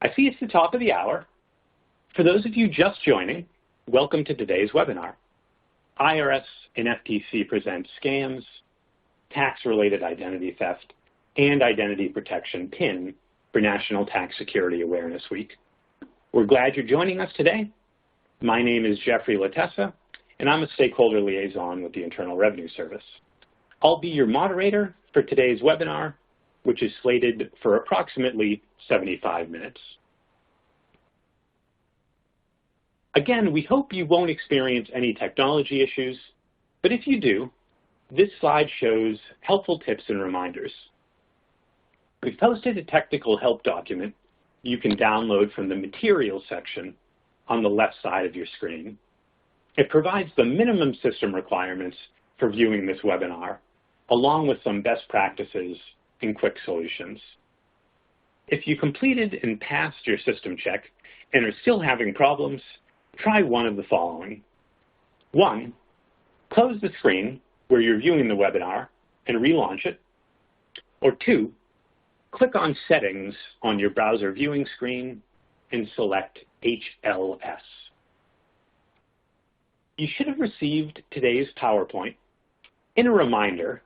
I see it's the top of the hour. For those of you just joining, welcome to today's webinar, IRS and FTC Presents Scams, Tax-Related Identity Theft, and Identity Protection PIN for National Tax Security Awareness Week. We're glad you're joining us today. My name is Jeffrey Latessa, and I'm a stakeholder liaison with the Internal Revenue Service. I'll be your moderator for today's webinar, which is slated for approximately 75 minutes. Again, we hope you won't experience any technology issues, but if you do, this slide shows helpful tips and reminders. We've posted a technical help document you can download from the Materials section on the left side of your screen. It provides the minimum system requirements for viewing this webinar, along with some best practices and quick solutions. If you completed and passed your system check and are still having problems, try one of the following. 1, close the screen where you're viewing the webinar and relaunch it. Or 2, click on Settings on your browser viewing screen and select HLS. You should have received today's PowerPoint in a reminder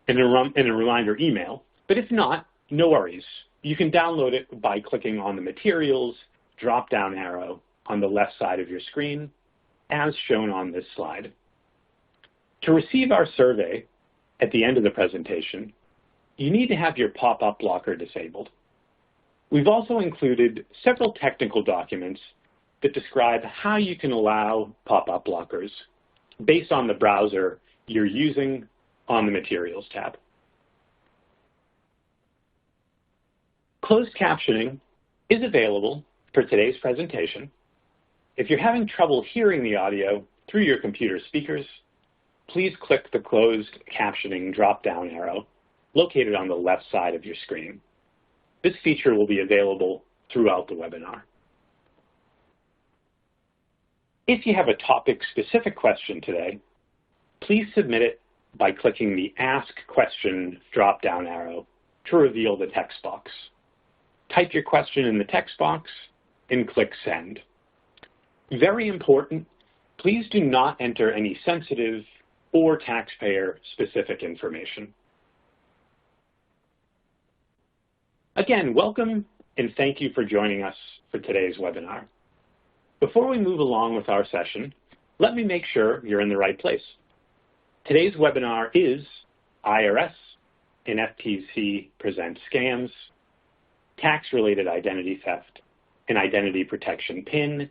email, but if not, no worries. You can download it by clicking on the Materials drop-down arrow on the left side of your screen, as shown on this slide. To receive our survey at the end of the presentation, you need to have your pop-up blocker disabled. We've also included several technical documents that describe how you can allow pop-up blockers based on the browser you're using on the Materials tab. Closed captioning is available for today's presentation. If you're having trouble hearing the audio through your computer speakers, please click the closed captioning drop-down arrow located on the left side of your screen. This feature will be available throughout the webinar. If you have a topic-specific question today, please submit it by clicking the Ask Question drop-down arrow to reveal the text box. Type your question in the text box and click Send. Very important, please do not enter any sensitive or taxpayer-specific information. Again, welcome and thank you for joining us for today's webinar. Before we move along with our session, let me make sure you're in the right place. Today's webinar is IRS and FTC Presents Scams, Tax-Related Identity Theft, and Identity Protection PIN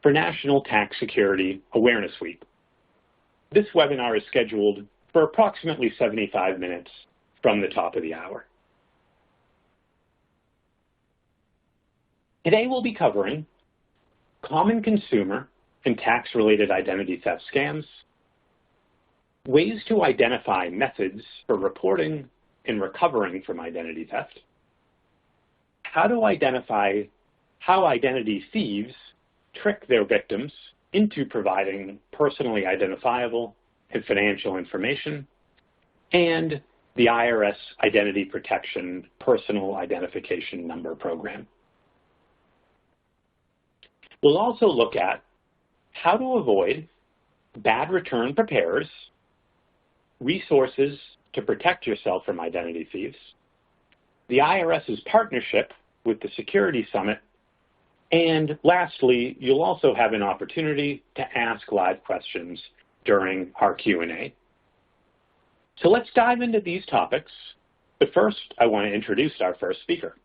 for National Tax Security Awareness Week. This webinar is scheduled for approximately 75 minutes from the top of the hour. Today we'll be covering common consumer and tax-related identity theft scams, ways to identify methods for reporting and recovering from identity theft, how identity thieves trick their victims into providing personally identifiable and financial information, and the IRS Identity Protection Personal Identification Number Program. We'll also look at how to avoid bad return preparers, resources to protect yourself from identity thieves, the IRS's partnership with the Security Summit, and lastly, you'll also have an opportunity to ask live questions during our Q&A. So let's dive into these topics, but first I want to introduce our first speaker.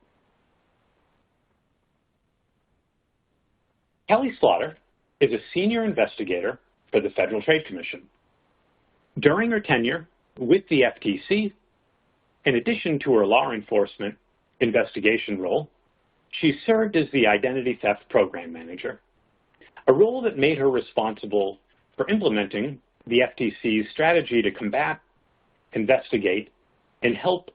Kelly Slaughter is a senior investigator for the Federal Trade Commission. During her tenure with the FTC, in addition to her law enforcement investigation role, she served as the Identity Theft Program Manager, a role that made her responsible for implementing the FTC's strategy to combat, investigate, and help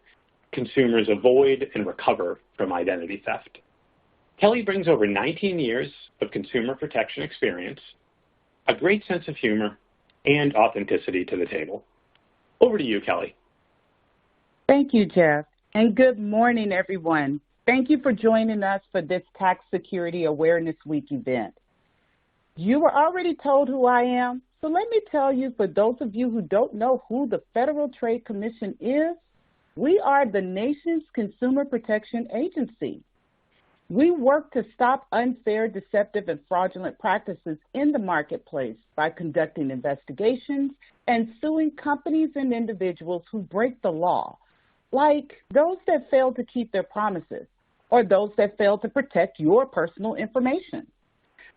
consumers avoid and recover from identity theft. Kelly brings over 19 years of consumer protection experience, a great sense of humor, and authenticity to the table. Over to you, Kelly. Thank you, Jeff, and good morning, everyone. Thank you for joining us for this Tax Security Awareness Week event. You were already told who I am, so let me tell you, for those of you who don't know who the Federal Trade Commission is, we are the nation's consumer protection agency. We work to stop unfair, deceptive, and fraudulent practices in the marketplace by conducting investigations and suing companies and individuals who break the law, like those that fail to keep their promises or those that fail to protect your personal information.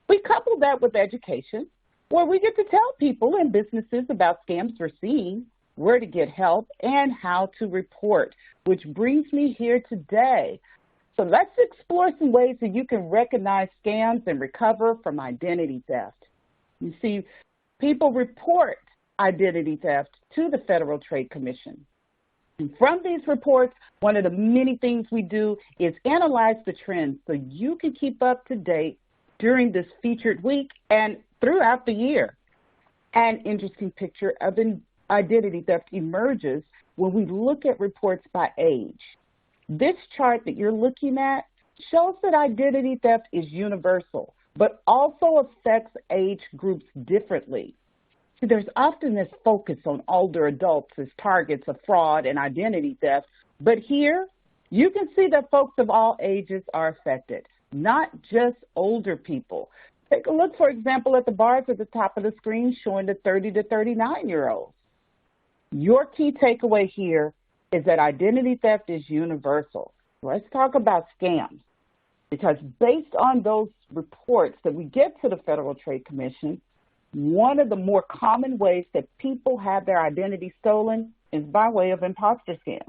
We couple that with education, where we get to tell people and businesses about scams we're seeing, where to get help, and how to report, which brings me here today. So let's explore some ways that you can recognize scams and recover from identity theft. You see, people report identity theft to the Federal Trade Commission. And from these reports, one of the many things we do is analyze the trends so you can keep up to date during this featured week and throughout the year. An interesting picture of identity theft emerges when we look at reports by age. This chart that you're looking at shows that identity theft is universal, but also affects age groups differently. See, there's often this focus on older adults as targets of fraud and identity theft, but here you can see that folks of all ages are affected, not just older people. Take a look, for example, at the bars at the top of the screen showing the 30 to 39-year-olds. Your key takeaway here is that identity theft is universal. Let's talk about scams, because based on those reports that we get to the Federal Trade Commission, one of the more common ways that people have their identity stolen is by way of imposter scams.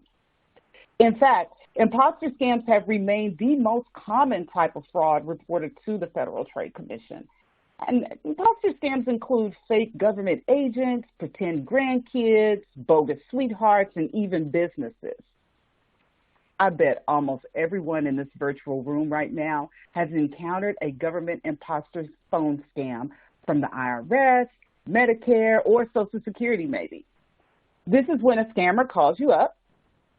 In fact, imposter scams have remained the most common type of fraud reported to the Federal Trade Commission. And imposter scams include fake government agents, pretend grandkids, bogus sweethearts, and even businesses. I bet almost everyone in this virtual room right now has encountered a government imposter phone scam from the IRS, Medicare, or Social Security maybe. This is when a scammer calls you up,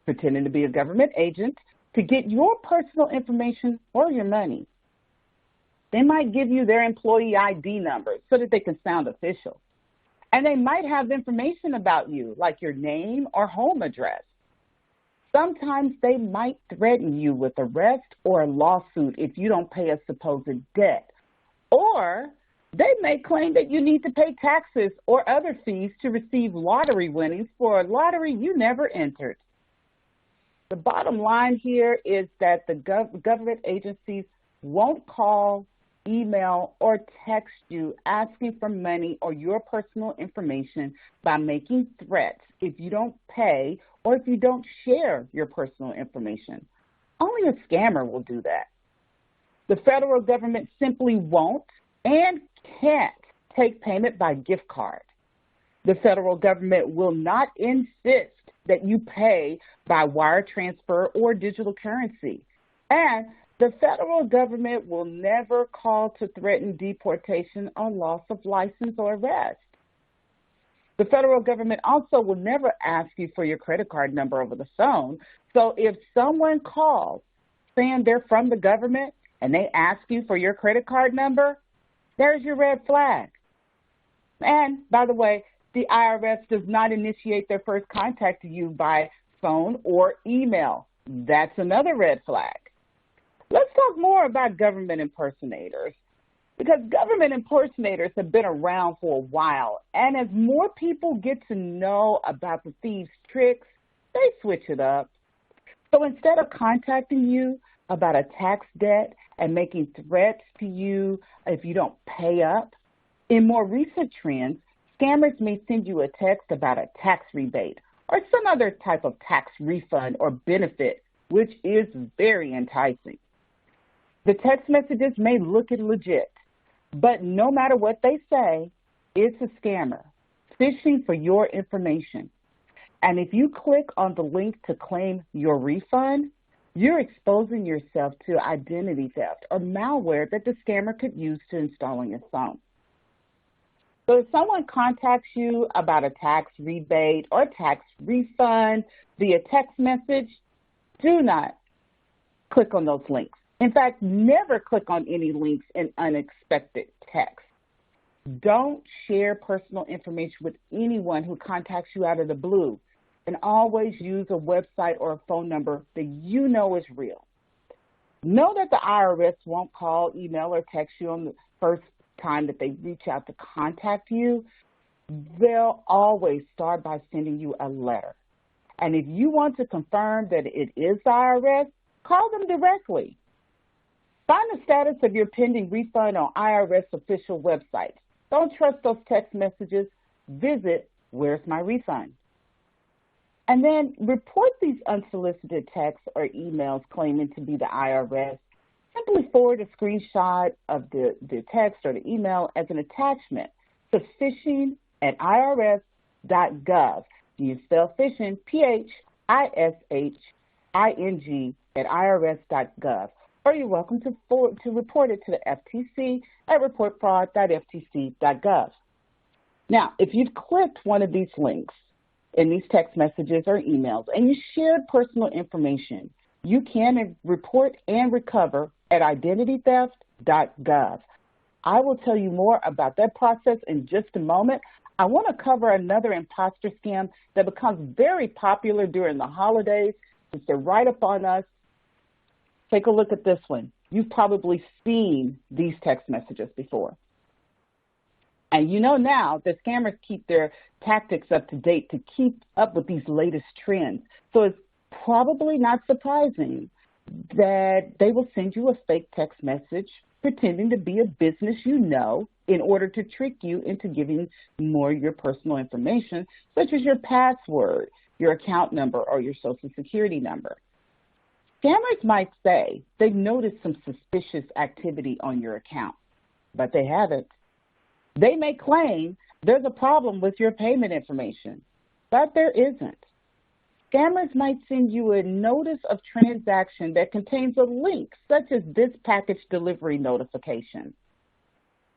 pretending to be a government agent, to get your personal information or your money. They might give you their employee ID number so that they can sound official. And they might have information about you, like your name or home address. Sometimes they might threaten you with arrest or a lawsuit if you don't pay a supposed debt. Or they may claim that you need to pay taxes or other fees to receive lottery winnings for a lottery you never entered. The bottom line here is that the government agencies won't call, email, or text you asking for money or your personal information by making threats if you don't pay or if you don't share your personal information. Only a scammer will do that. The federal government simply won't and can't take payment by gift card. The federal government will not insist that you pay by wire transfer or digital currency. And the federal government will never call to threaten deportation or loss of license or arrest. The federal government also will never ask you for your credit card number over the phone. So if someone calls saying they're from the government and they ask you for your credit card number, there's your red flag. And by the way, the IRS does not initiate their first contact to you by phone or email. That's another red flag. Let's talk more about government impersonators, because government impersonators have been around for a while, and as more people get to know about the thieves' tricks, they switch it up. So instead of contacting you about a tax debt and making threats to you if you don't pay up, in more recent trends, scammers may send you a text about a tax rebate or some other type of tax refund or benefit, which is very enticing. The text messages may look legit, but no matter what they say, it's a scammer fishing for your information. And if you click on the link to claim your refund, you're exposing yourself to identity theft or malware that the scammer could use to install on your phone. So if someone contacts you about a tax rebate or tax refund via text message, do not click on those links. In fact, never click on any links in unexpected text. Don't share personal information with anyone who contacts you out of the blue, and always use a website or a phone number that you know is real. Know that the IRS won't call, email, or text you on the first time that they reach out to contact you. They'll always start by sending you a letter. And if you want to confirm that it is the IRS, call them directly. Find the status of your pending refund on IRS official websites. Don't trust those text messages. Visit Where's My Refund? And then report these unsolicited texts or emails claiming to be the IRS. Simply forward a screenshot of the text or the email as an attachment to phishing@irs.gov. You spell phishing, phishing @irs.gov. Or you're welcome to report it to the FTC at reportfraud.ftc.gov. Now, if you've clicked one of these links in these text messages or emails and you shared personal information, you can report and recover at identitytheft.gov. I will tell you more about that process in just a moment. I want to cover another imposter scam that becomes very popular during the holidays since they're right up on us. Take a look at this one. You've probably seen these text messages before. And you know now that scammers keep their tactics up to date to keep up with these latest trends. So it's probably not surprising that they will send you a fake text message pretending to be a business you know in order to trick you into giving more of your personal information, such as your password, your account number, or your Social Security number. Scammers might say they've noticed some suspicious activity on your account, but they haven't. They may claim there's a problem with your payment information, but there isn't. Scammers might send you a notice of transaction that contains a link, such as this package delivery notification.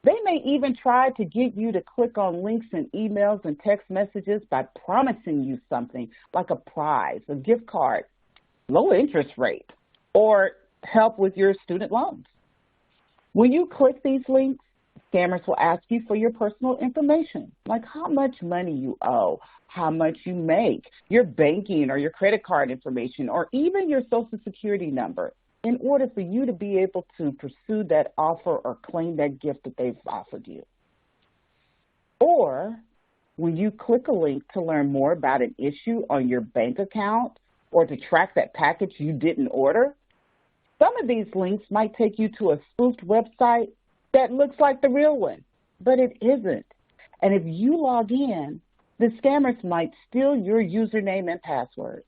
They may even try to get you to click on links in emails and text messages by promising you something like a prize, a gift card, low interest rate, or help with your student loans. When you click these links, scammers will ask you for your personal information, like how much money you owe, how much you make, your banking or your credit card information, or even your Social Security number, in order for you to be able to pursue that offer or claim that gift that they've offered you. Or when you click a link to learn more about an issue on your bank account or to track that package you didn't order, some of these links might take you to a spoofed website that looks like the real one, but it isn't. And if you log in, the scammers might steal your username and password.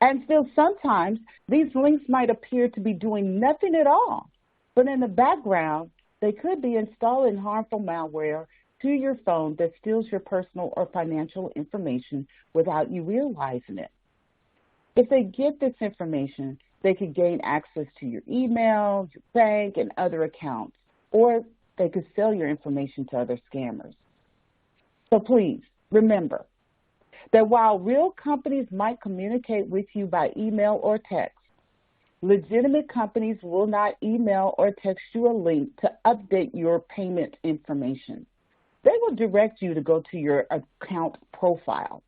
And still sometimes these links might appear to be doing nothing at all, but in the background, they could be installing harmful malware to your phone that steals your personal or financial information without you realizing it. If they get this information, they could gain access to your email, your bank, and other accounts, or they could sell your information to other scammers. So please, remember that while real companies might communicate with you by email or text, legitimate companies will not email or text you a link to update your payment information. They will direct you to go to your account profile.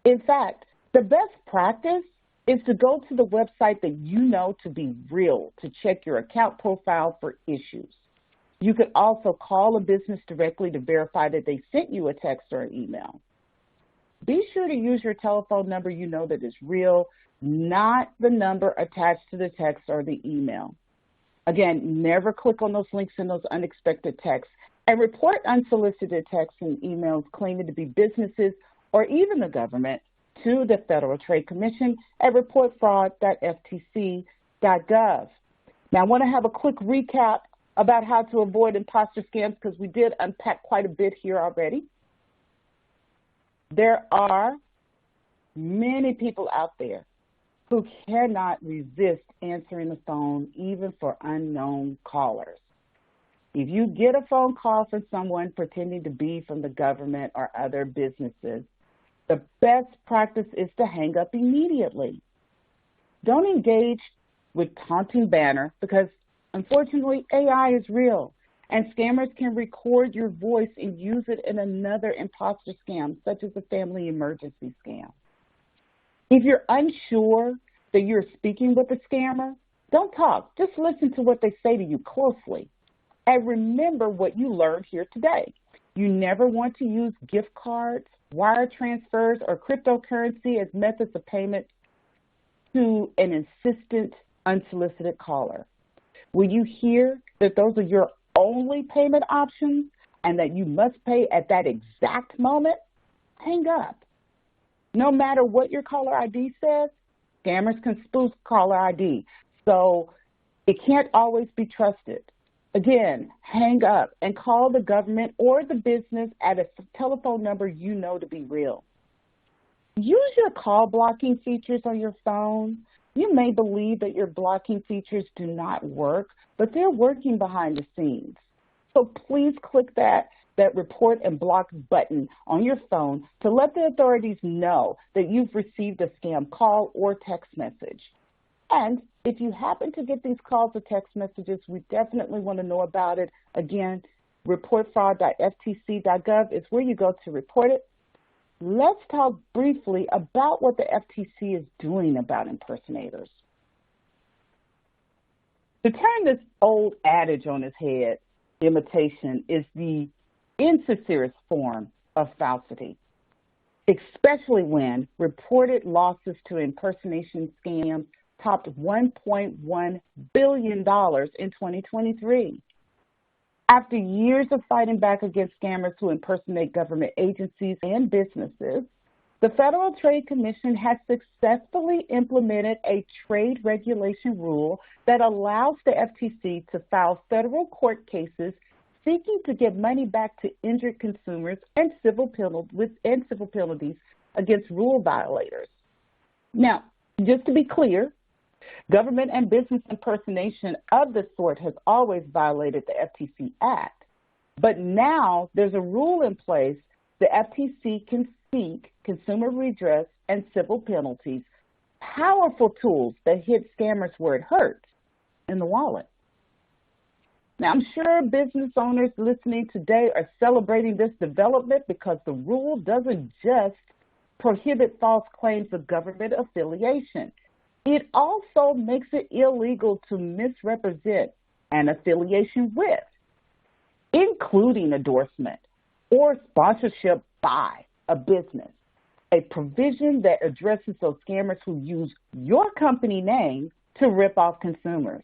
In fact, the best practice is to go to the website that you know to be real to check your account profile for issues. You could also call a business directly to verify that they sent you a text or an email. Be sure to use your telephone number you know that is real, not the number attached to the text or the email. Again, never click on those links in those unexpected texts, and report unsolicited texts and emails claiming to be businesses or even the government to the Federal Trade Commission at reportfraud.ftc.gov. Now, I want to have a quick recap about how to avoid imposter scams because we did unpack quite a bit here already. There are many people out there who cannot resist answering the phone, even for unknown callers. If you get a phone call from someone pretending to be from the government or other businesses, the best practice is to hang up immediately. Don't engage with taunting banner because, unfortunately, AI is real, and scammers can record your voice and use it in another imposter scam, such as a family emergency scam. If you're unsure that you're speaking with a scammer, don't talk. Just listen to what they say to you closely. And remember what you learned here today. You never want to use gift cards, wire transfers, or cryptocurrency as methods of payment to an insistent, unsolicited caller. When you hear that those are your only payment options and that you must pay at that exact moment, hang up. No matter what your caller ID says, scammers can spoof caller ID, so it can't always be trusted. Again, hang up and call the government or the business at a telephone number you know to be real. Use your call blocking features on your phone. You may believe that your blocking features do not work, but they're working behind the scenes. So please click that report and block button on your phone to let the authorities know that you've received a scam call or text message. And if you happen to get these calls or text messages, we definitely want to know about it. Again, reportfraud.ftc.gov is where you go to report it. Let's talk briefly about what the FTC is doing about impersonators. To turn this old adage on its head, imitation is the insincerest form of falsity, especially when reported losses to impersonation scams topped $1.1 billion in 2023. After years of fighting back against scammers who impersonate government agencies and businesses, the Federal Trade Commission has successfully implemented a trade regulation rule that allows the FTC to file federal court cases seeking to get money back to injured consumers and civil penalties against rule violators. Now, just to be clear, government and business impersonation of this sort has always violated the FTC Act, but now there's a rule in place the FTC can seek consumer redress and civil penalties, powerful tools that hit scammers where it hurts, in the wallet. Now, I'm sure business owners listening today are celebrating this development because the rule doesn't just prohibit false claims of government affiliation. It also makes it illegal to misrepresent an affiliation with, including endorsement or sponsorship by a business, a provision that addresses those scammers who use your company name to rip off consumers.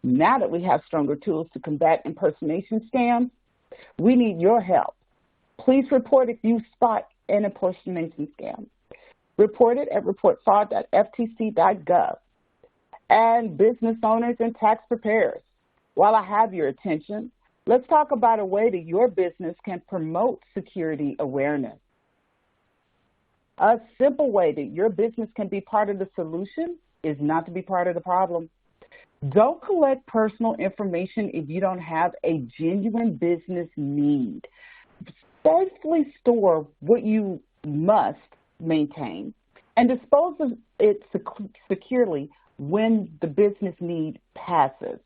Now that we have stronger tools to combat impersonation scams, we need your help. Please report if you spot an impersonation scam. Report it at reportfraud.ftc.gov. And business owners and tax preparers, while I have your attention, let's talk about a way that your business can promote security awareness. A simple way that your business can be part of the solution is not to be part of the problem. Don't collect personal information if you don't have a genuine business need. Safely store what you must maintain and dispose of it securely when the business need passes.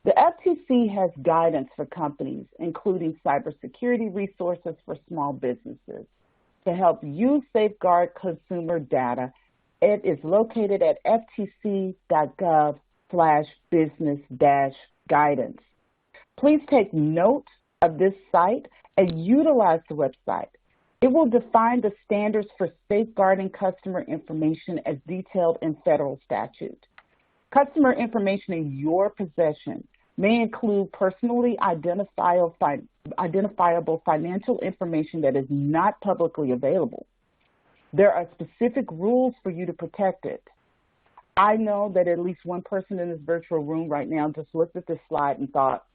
The FTC has guidance for companies, including cybersecurity resources for small businesses. To help you safeguard consumer data, it is located at ftc.gov/business-guidance. Please take note of this site and utilize the website. It will define the standards for safeguarding customer information as detailed in federal statute. Customer information in your possession may include personally identifiable financial information that is not publicly available. There are specific rules for you to protect it. I know that at least one person in this virtual room right now just looked at this slide and thought,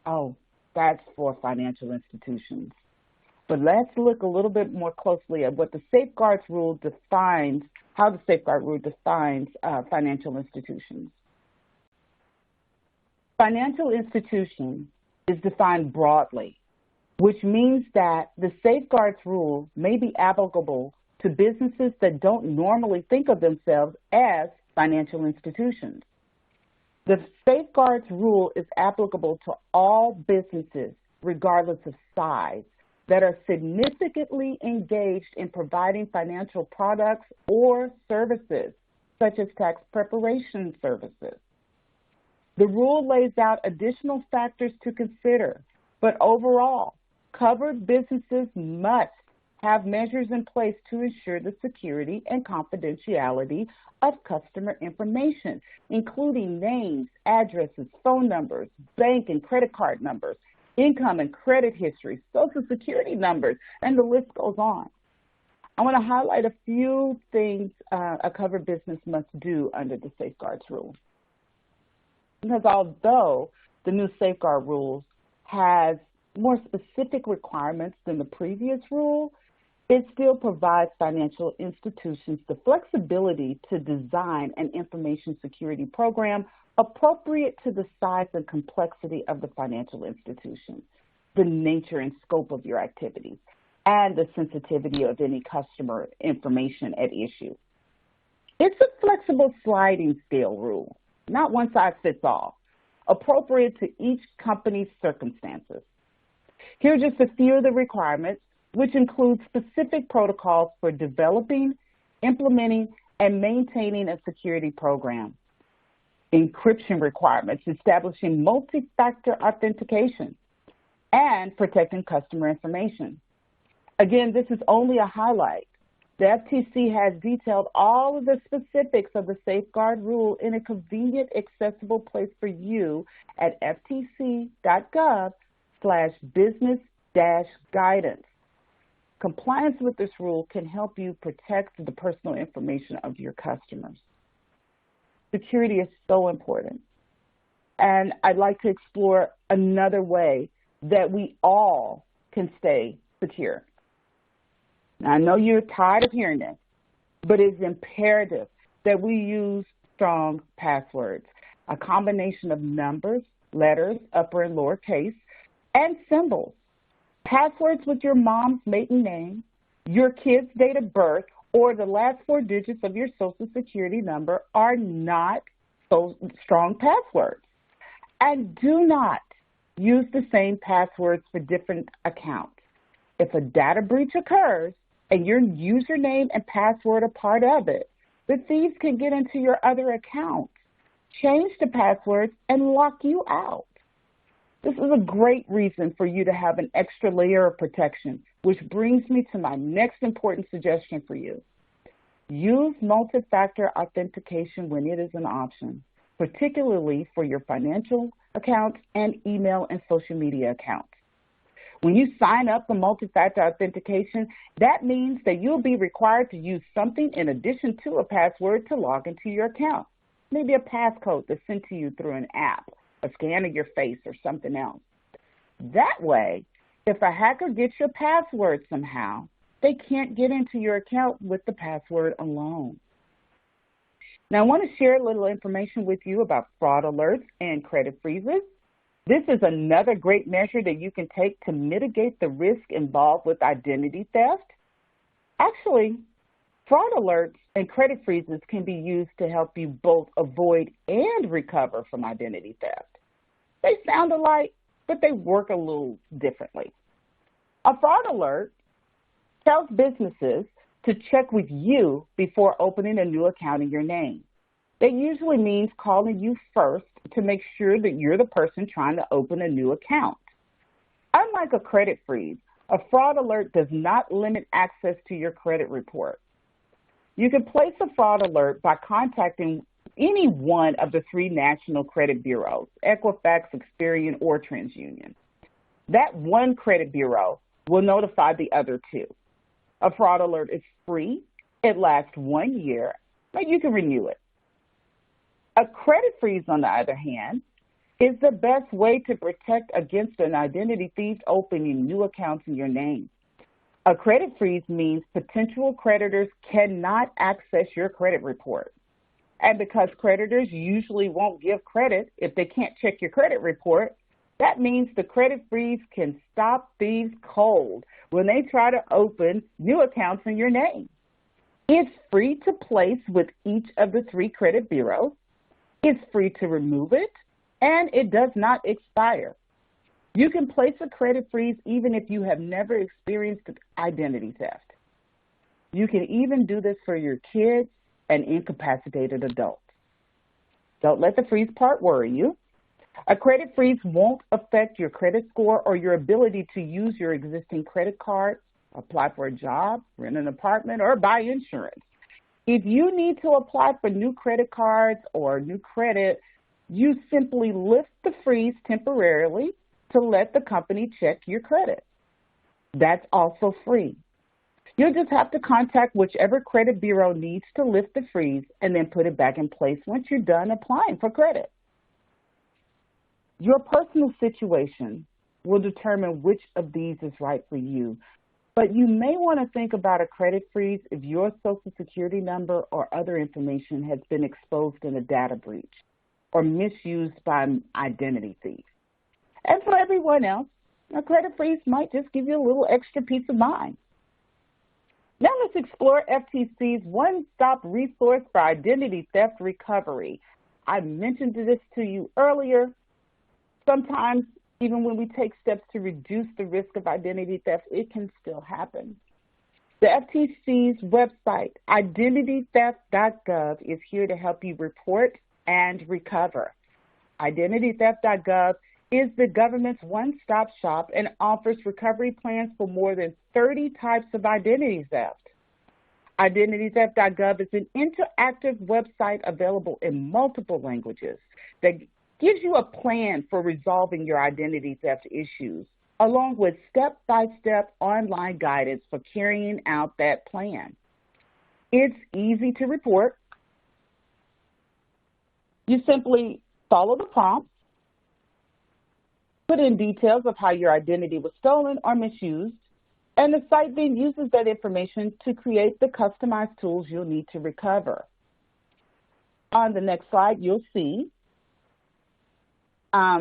oh, that's for financial institutions. But let's look a little bit more closely at what the safeguards rule defines, how the safeguard rule defines financial institutions. Financial institution is defined broadly, which means that the safeguards rule may be applicable to businesses that don't normally think of themselves as financial institutions. The safeguards rule is applicable to all businesses, regardless of size, that are significantly engaged in providing financial products or services, such as tax preparation services. The rule lays out additional factors to consider, but overall, covered businesses must have measures in place to ensure the security and confidentiality of customer information, including names, addresses, phone numbers, bank and credit card numbers, income and credit history, social security numbers, and the list goes on. I want to highlight a few things a covered business must do under the safeguards rule. Because although the new safeguard rules has more specific requirements than the previous rule, it still provides financial institutions the flexibility to design an information security program appropriate to the size and complexity of the financial institution, the nature and scope of your activities, and the sensitivity of any customer information at issue. It's a flexible sliding scale rule, not one size fits all, appropriate to each company's circumstances. Here are just a few of the requirements, which include specific protocols for developing, implementing, and maintaining a security program. Encryption requirements, establishing multi-factor authentication, and protecting customer information. Again, this is only a highlight. The FTC has detailed all of the specifics of the safeguard rule in a convenient, accessible place for you at ftc.gov/business-guidance. Compliance with this rule can help you protect the personal information of your customers. Security is so important. And I'd like to explore another way that we all can stay secure. Now, I know you're tired of hearing this, but it's imperative that we use strong passwords, a combination of numbers, letters, upper and lower case, and symbols. Passwords with your mom's maiden name, your kid's date of birth, or the last 4 digits of your Social Security number are not so strong passwords. And do not use the same passwords for different accounts. If a data breach occurs and your username and password are part of it, the thieves can get into your other accounts, change the passwords, and lock you out. This is a great reason for you to have an extra layer of protection, which brings me to my next important suggestion for you. Use multi-factor authentication when it is an option, particularly for your financial accounts and email and social media accounts. When you sign up for multi-factor authentication, that means that you'll be required to use something in addition to a password to log into your account. Maybe a passcode that's sent to you through an app, a scan of your face, or something else. That way, if a hacker gets your password somehow, they can't get into your account with the password alone. Now, I want to share a little information with you about fraud alerts and credit freezes. This is another great measure that you can take to mitigate the risk involved with identity theft. Actually, fraud alerts and credit freezes can be used to help you both avoid and recover from identity theft. They sound alike, but they work a little differently. A fraud alert tells businesses to check with you before opening a new account in your name. That usually means calling you first to make sure that you're the person trying to open a new account. Unlike a credit freeze, a fraud alert does not limit access to your credit report. You can place a fraud alert by contacting any one of the 3 national credit bureaus, Equifax, Experian, or TransUnion. That one credit bureau will notify the other 2. A fraud alert is free, it lasts 1 year, but you can renew it. A credit freeze, on the other hand, is the best way to protect against an identity thief opening new accounts in your name. A credit freeze means potential creditors cannot access your credit report. And because creditors usually won't give credit if they can't check your credit report, that means the credit freeze can stop thieves cold when they try to open new accounts in your name. It's free to place with each of the 3 credit bureaus. It's free to remove it, and it does not expire. You can place a credit freeze even if you have never experienced identity theft. You can even do this for your kids and incapacitated adults. Don't let the freeze part worry you. A credit freeze won't affect your credit score or your ability to use your existing credit card, apply for a job, rent an apartment, or buy insurance. If you need to apply for new credit cards or new credit, you simply lift the freeze temporarily to let the company check your credit. That's also free. You'll just have to contact whichever credit bureau needs to lift the freeze and then put it back in place once you're done applying for credit. Your personal situation will determine which of these is right for you, but you may want to think about a credit freeze if your Social Security number or other information has been exposed in a data breach or misused by identity thieves. And for everyone else, a credit freeze might just give you a little extra peace of mind. Now let's explore FTC's one-stop resource for identity theft recovery. I mentioned this to you earlier. Sometimes, even when we take steps to reduce the risk of identity theft, it can still happen. The FTC's website, identitytheft.gov, is here to help you report and recover. Identitytheft.gov is the government's one-stop shop and offers recovery plans for more than 30 types of identity theft. Identitytheft.gov is an interactive website available in multiple languages that gives you a plan for resolving your identity theft issues, along with step-by-step online guidance for carrying out that plan. It's easy to report. You simply follow the prompts, put in details of how your identity was stolen or misused, and the site then uses that information to create the customized tools you'll need to recover. On the next slide, you'll see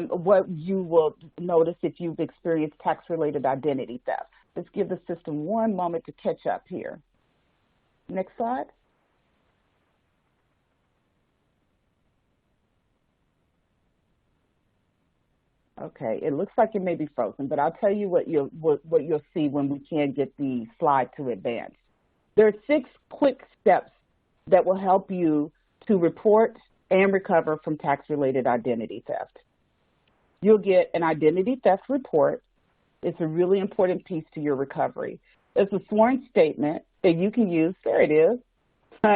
what you will notice if you've experienced tax-related identity theft. Let's give the system one moment to catch up here. Next slide. Okay, it looks like it may be frozen, but I'll tell you what you'll see when we can get the slide to advance. There are 6 quick steps that will help you to report and recover from tax-related identity theft. You'll get an identity theft report. It's a really important piece to your recovery. It's a sworn statement that you can use, there it is,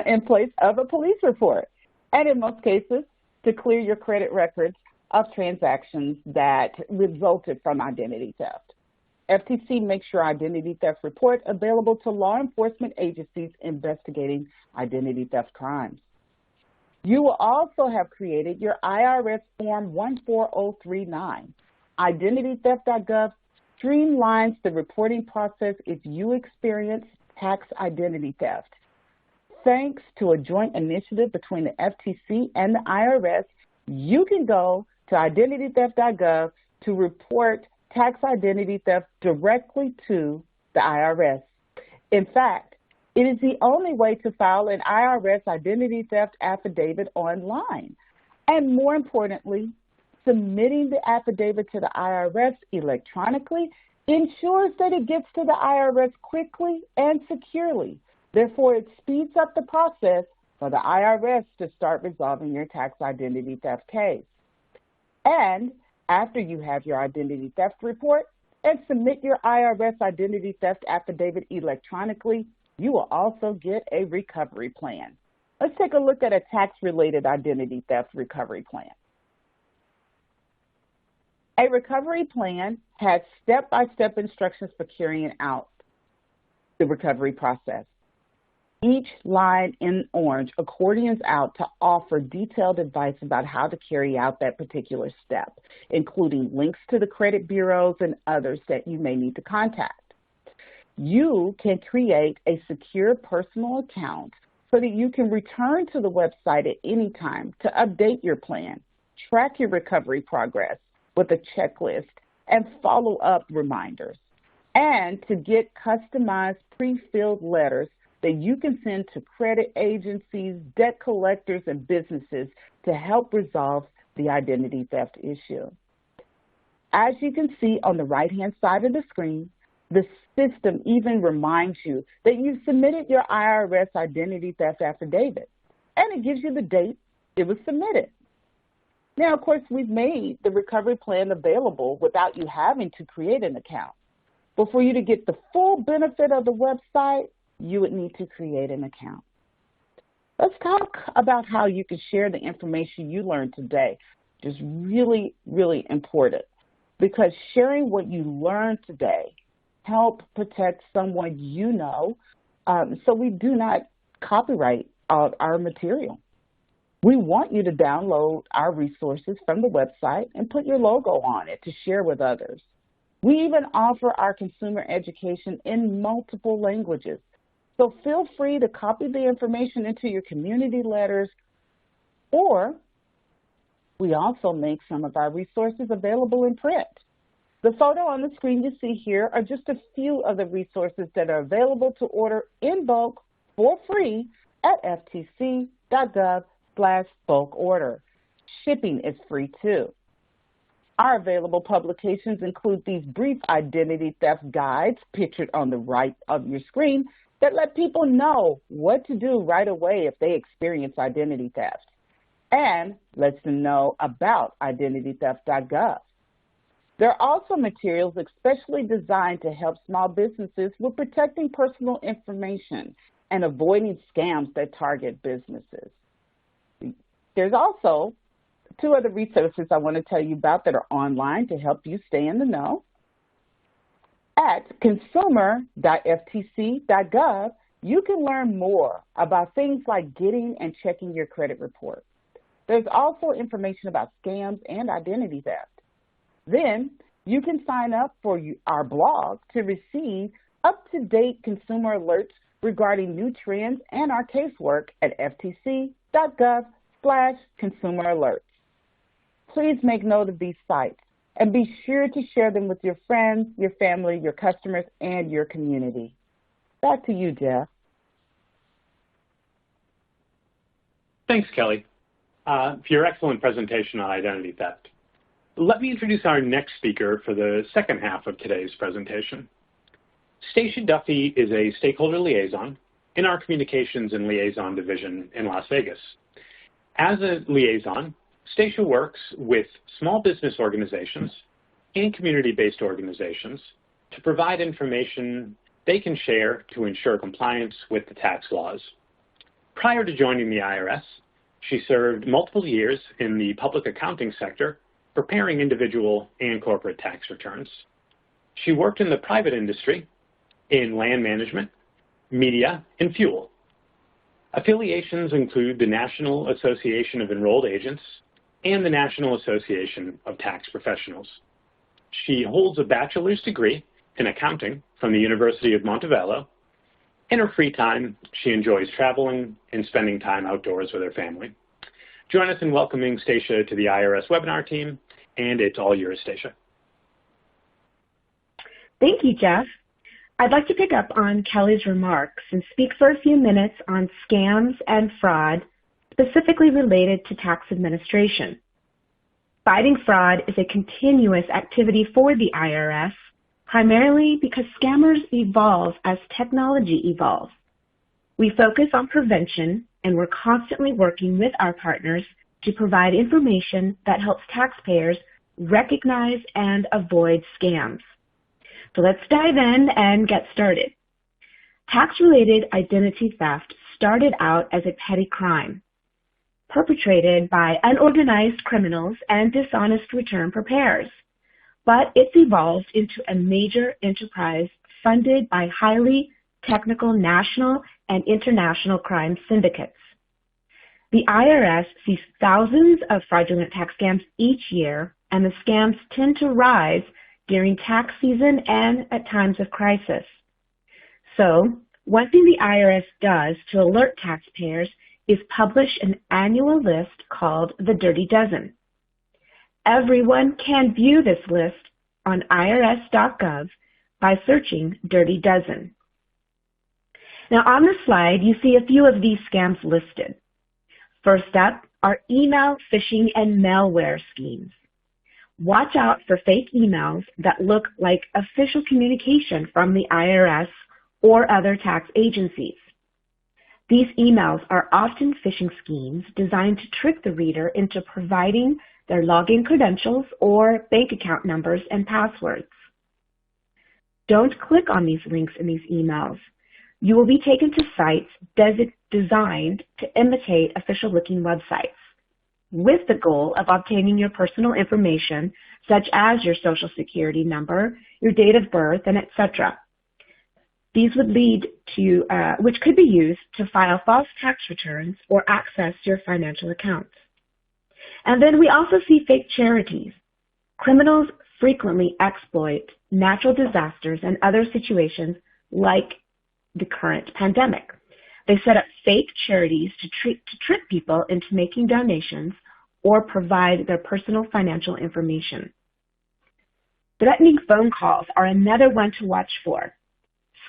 in place of a police report, and in most cases, to clear your credit records of transactions that resulted from identity theft. FTC makes your identity theft report available to law enforcement agencies investigating identity theft crimes. You will also have created your IRS Form 14039. IdentityTheft.gov streamlines the reporting process if you experience tax identity theft. Thanks to a joint initiative between the FTC and the IRS, you can go to IdentityTheft.gov to report tax identity theft directly to the IRS. In fact, it is the only way to file an IRS identity theft affidavit online. And more importantly, submitting the affidavit to the IRS electronically ensures that it gets to the IRS quickly and securely. Therefore, it speeds up the process for the IRS to start resolving your tax identity theft case. And after you have your identity theft report and submit your IRS identity theft affidavit electronically, you will also get a recovery plan. Let's take a look at a tax-related identity theft recovery plan. A recovery plan has step-by-step instructions for carrying out the recovery process. Each line in orange accordions out to offer detailed advice about how to carry out that particular step, including links to the credit bureaus and others that you may need to contact. You can create a secure personal account so that you can return to the website at any time to update your plan, track your recovery progress with a checklist, and follow up reminders, and to get customized pre-filled letters that you can send to credit agencies, debt collectors, and businesses to help resolve the identity theft issue. As you can see on the right-hand side of the screen, the system even reminds you that you've submitted your IRS identity theft affidavit, and it gives you the date it was submitted. Now, of course, we've made the recovery plan available without you having to create an account. But for you to get the full benefit of the website, you would need to create an account. Let's talk about how you can share the information you learned today, which is really, really important, because sharing what you learned today helps protect someone you know, so we do not copyright our material. We want you to download our resources from the website and put your logo on it to share with others. We even offer our consumer education in multiple languages. So feel free to copy the information into your community letters, or we also make some of our resources available in print. The photo on the screen you see here are just a few of the resources that are available to order in bulk for free at ftc.gov/bulk order. Shipping is free too. Our available publications include these brief identity theft guides pictured on the right of your screen that let people know what to do right away if they experience identity theft, and lets them know about identitytheft.gov. There are also materials especially designed to help small businesses with protecting personal information and avoiding scams that target businesses. There's also two other resources I want to tell you about that are online to help you stay in the know. At consumer.ftc.gov, you can learn more about things like getting and checking your credit report. There's also information about scams and identity theft. Then you can sign up for our blog to receive up-to-date consumer alerts regarding new trends and our casework at ftc.gov/consumer alerts. Please make note of these sites and be sure to share them with your friends, your family, your customers, and your community. Back to you, Jeff. Thanks, Kelly, for your excellent presentation on identity theft. Let me introduce our next speaker for the second half of today's presentation. Stacia Duffy is a stakeholder liaison in our Communications and Liaison Division in Las Vegas. As a liaison, Stacia works with small business organizations and community-based organizations to provide information they can share to ensure compliance with the tax laws. Prior to joining the IRS, she served multiple years in the public accounting sector, preparing individual and corporate tax returns. She worked in the private industry in land management, media, and fuel. Affiliations include the National Association of Enrolled Agents and the National Association of Tax Professionals. She holds a bachelor's degree in accounting from the University of Montevallo. In her free time, she enjoys traveling and spending time outdoors with her family. Join us in welcoming Stacia to the IRS webinar team, and it's all yours, Stacia. Thank you, Jeff. I'd like to pick up on Kelly's remarks and speak for a few minutes on scams and fraud, specifically related to tax administration. Fighting fraud is a continuous activity for the IRS, primarily because scammers evolve as technology evolves. We focus on prevention, and we're constantly working with our partners to provide information that helps taxpayers recognize and avoid scams. So let's dive in and get started. Tax-related identity theft started out as a petty crime, perpetrated by unorganized criminals and dishonest return preparers. But it's evolved into a major enterprise funded by highly technical national and international crime syndicates. The IRS sees thousands of fraudulent tax scams each year, and the scams tend to rise during tax season and at times of crisis. So, one thing the IRS does to alert taxpayers is publish an annual list called the Dirty Dozen. Everyone can view this list on irs.gov by searching Dirty Dozen. Now on the slide, you see a few of these scams listed. First up are email phishing and malware schemes. Watch out for fake emails that look like official communication from the IRS or other tax agencies. These emails are often phishing schemes designed to trick the reader into providing their login credentials or bank account numbers and passwords. Don't click on these links in these emails. You will be taken to sites designed to imitate official-looking websites, with the goal of obtaining your personal information, such as your social security number, your date of birth, and etc. These would lead to, which could be used to file false tax returns or access your financial accounts. And then we also see fake charities. Criminals frequently exploit natural disasters and other situations like the current pandemic. They set up fake charities to trick people into making donations or provide their personal financial information. Threatening phone calls are another one to watch for.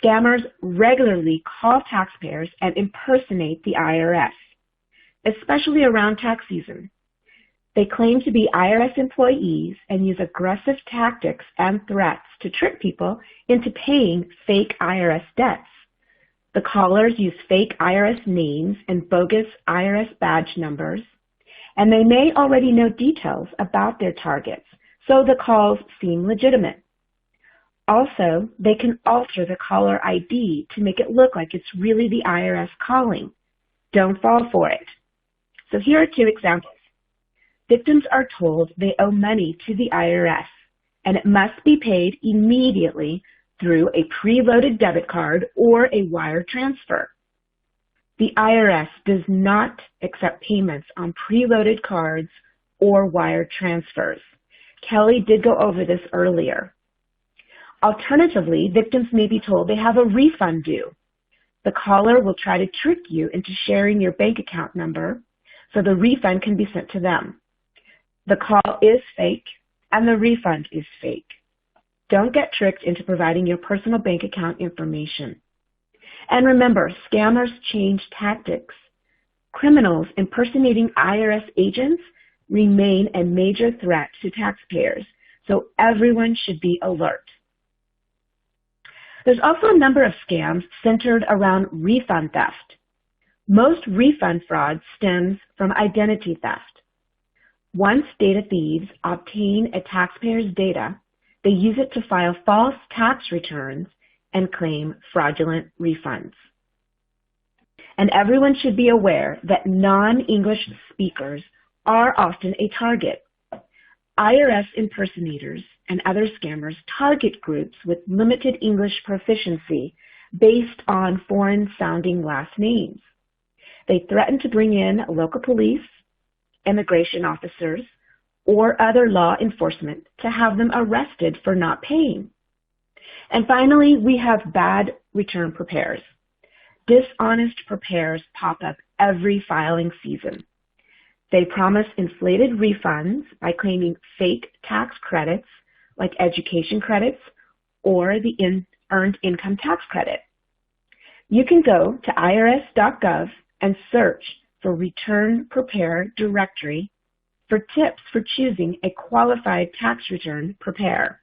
Scammers regularly call taxpayers and impersonate the IRS, especially around tax season. They claim to be IRS employees and use aggressive tactics and threats to trick people into paying fake IRS debts. The callers use fake IRS names and bogus IRS badge numbers, and they may already know details about their targets, so the calls seem legitimate. Also, they can alter the caller ID to make it look like it's really the IRS calling. Don't fall for it. So here are two examples. Victims are told they owe money to the IRS, and it must be paid immediately through a preloaded debit card or a wire transfer. The IRS does not accept payments on preloaded cards or wire transfers. Kelly did go over this earlier. Alternatively, victims may be told they have a refund due. The caller will try to trick you into sharing your bank account number so the refund can be sent to them. The call is fake and the refund is fake. Don't get tricked into providing your personal bank account information. And remember, scammers change tactics. Criminals impersonating IRS agents remain a major threat to taxpayers, so everyone should be alert. There's also a number of scams centered around refund theft. Most refund fraud stems from identity theft. Once data thieves obtain a taxpayer's data, they use it to file false tax returns and claim fraudulent refunds. And everyone should be aware that non-English speakers are often a target. IRS impersonators and other scammers target groups with limited English proficiency based on foreign-sounding last names. They threaten to bring in local police, immigration officers, or other law enforcement to have them arrested for not paying. And finally, we have bad return preparers. Dishonest preparers pop up every filing season. They promise inflated refunds by claiming fake tax credits like education credits or the Earned Income Tax Credit. You can go to irs.gov and search for Return Preparer Directory for tips for choosing a qualified tax return preparer.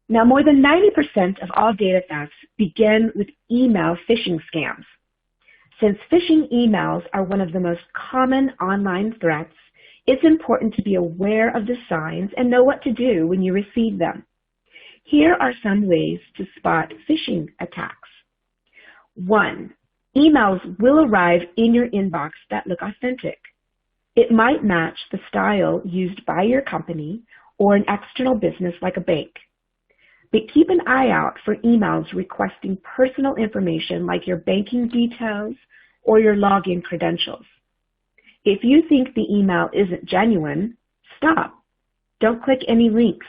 Now, more than 90% of all data thefts begin with email phishing scams. Since phishing emails are one of the most common online threats, it's important to be aware of the signs and know what to do when you receive them. Here are some ways to spot phishing attacks. 1. Emails will arrive in your inbox that look authentic. It might match the style used by your company or an external business like a bank. But keep an eye out for emails requesting personal information like your banking details or your login credentials. If you think the email isn't genuine, stop. Don't click any links.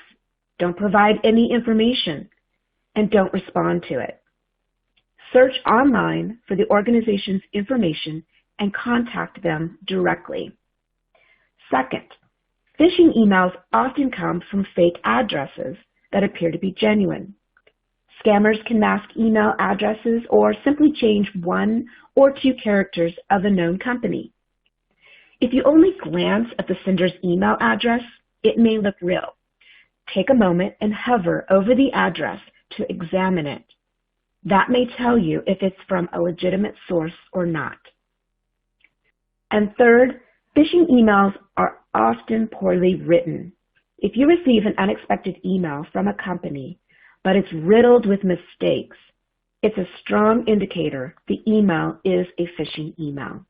Don't provide any information, and don't respond to it. Search online for the organization's information and contact them directly. Second, phishing emails often come from fake addresses that appear to be genuine. Scammers can mask email addresses or simply change 1 or 2 characters of a known company. If you only glance at the sender's email address, it may look real. Take a moment and hover over the address to examine it. That may tell you if it's from a legitimate source or not. And third, phishing emails are often poorly written. If you receive an unexpected email from a company, but it's riddled with mistakes, it's a strong indicator the email is a phishing email.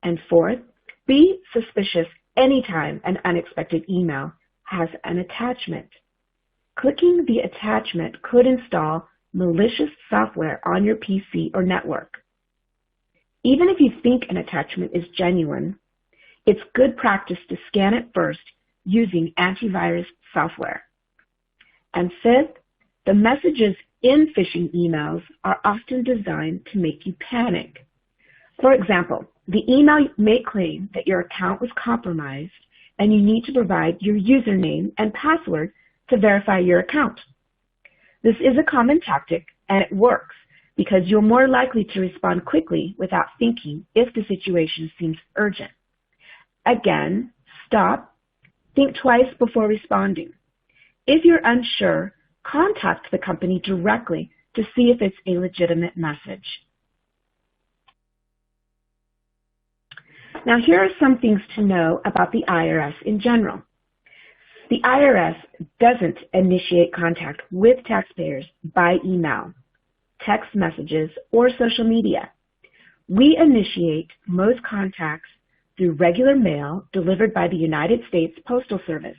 And fourth, be suspicious anytime an unexpected email has an attachment. Clicking the attachment could install malicious software on your PC or network. Even if you think an attachment is genuine, it's good practice to scan it first using antivirus software. And fifth, the messages in phishing emails are often designed to make you panic. For example, the email may claim that your account was compromised and you need to provide your username and password to verify your account. This is a common tactic, and it works because you're more likely to respond quickly without thinking if the situation seems urgent. Again, stop, think twice before responding. If you're unsure, contact the company directly to see if it's a legitimate message. Now, here are some things to know about the IRS in general. The IRS doesn't initiate contact with taxpayers by email, text messages, or social media. We initiate most contacts through regular mail delivered by the United States Postal Service.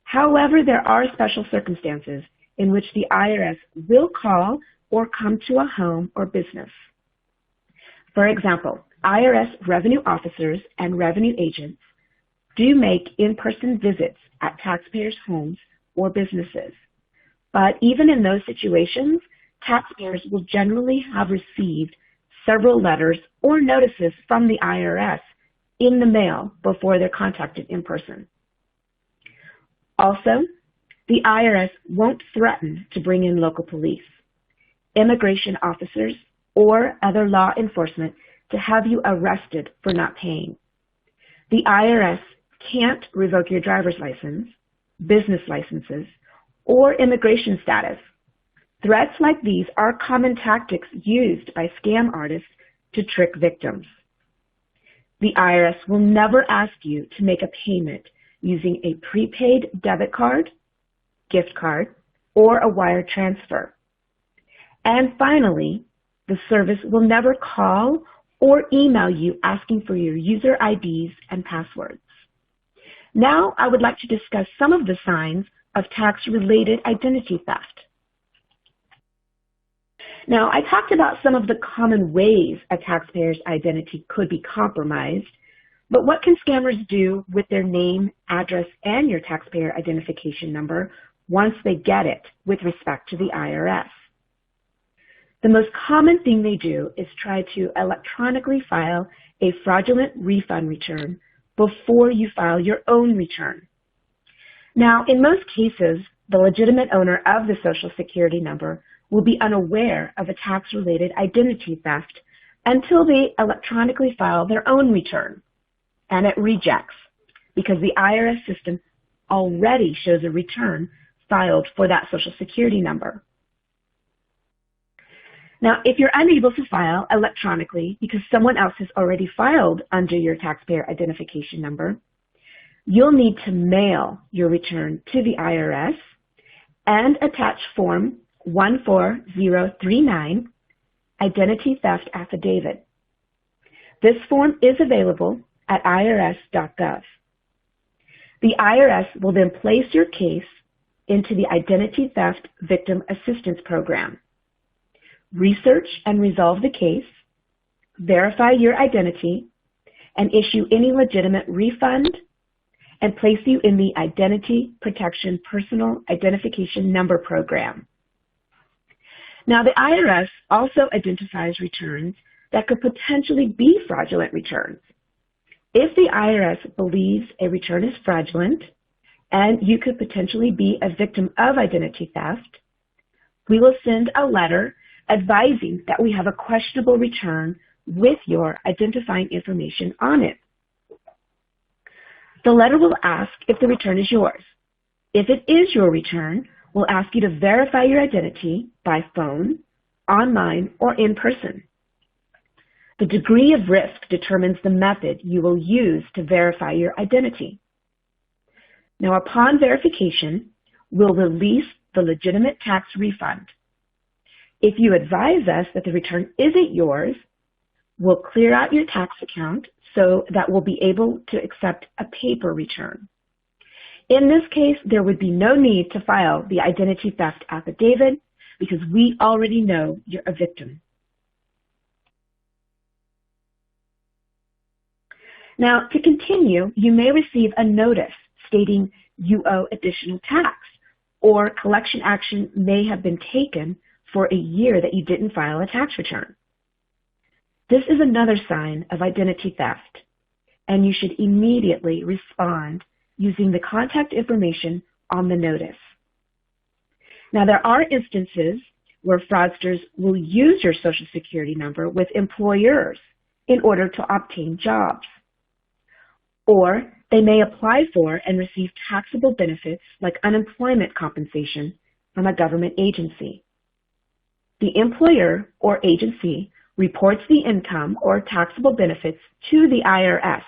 However, there are special circumstances in which the IRS will call or come to a home or business. For example, IRS revenue officers and revenue agents do make in-person visits at taxpayers' homes or businesses. But even in those situations, taxpayers will generally have received several letters or notices from the IRS in the mail before they're contacted in person. Also, the IRS won't threaten to bring in local police, immigration officers, or other law enforcement to have you arrested for not paying. The IRS can't revoke your driver's license, business licenses, or immigration status. Threats like these are common tactics used by scam artists to trick victims. The IRS will never ask you to make a payment using a prepaid debit card, gift card, or a wire transfer. And finally, the service will never call or email you asking for your user IDs and passwords. Now, I would like to discuss some of the signs of tax-related identity theft. Now, I talked about some of the common ways a taxpayer's identity could be compromised, but what can scammers do with their name, address, and your taxpayer identification number once they get it with respect to the IRS? The most common thing they do is try to electronically file a fraudulent refund return before you file your own return. Now, in most cases, the legitimate owner of the Social Security number will be unaware of a tax-related identity theft until they electronically file their own return, and it rejects because the IRS system already shows a return filed for that Social Security number. Now, if you're unable to file electronically because someone else has already filed under your taxpayer identification number, you'll need to mail your return to the IRS and attach Form 14039, Identity Theft Affidavit. This form is available at irs.gov. The IRS will then place your case into the Identity Theft Victim Assistance Program. Research and resolve the case, verify your identity, and issue any legitimate refund, and place you in the Identity Protection Personal Identification Number Program. Now, the IRS also identifies returns that could potentially be fraudulent returns. If the IRS believes a return is fraudulent and you could potentially be a victim of identity theft, we will send a letter advising that we have a questionable return with your identifying information on it. The letter will ask if the return is yours. If it is your return, we'll ask you to verify your identity by phone, online, or in person. The degree of risk determines the method you will use to verify your identity. Now, upon verification, we'll release the legitimate tax refund. If you advise us that the return isn't yours, we'll clear out your tax account so that we'll be able to accept a paper return. In this case, there would be no need to file the identity theft affidavit because we already know you're a victim. Now, to continue, you may receive a notice stating you owe additional tax, or collection action may have been taken for a year that you didn't file a tax return. This is another sign of identity theft, and you should immediately respond using the contact information on the notice. Now, there are instances where fraudsters will use your Social Security number with employers in order to obtain jobs. Or they may apply for and receive taxable benefits like unemployment compensation from a government agency. The employer or agency reports the income or taxable benefits to the IRS.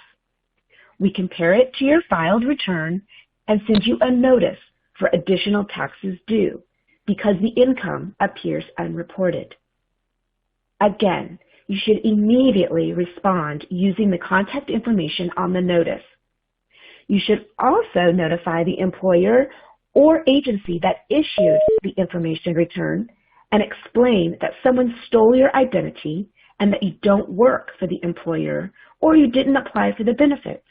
We compare it to your filed return and send you a notice for additional taxes due because the income appears unreported. Again, you should immediately respond using the contact information on the notice. You should also notify the employer or agency that issued the information return and explain that someone stole your identity and that you don't work for the employer or you didn't apply for the benefits.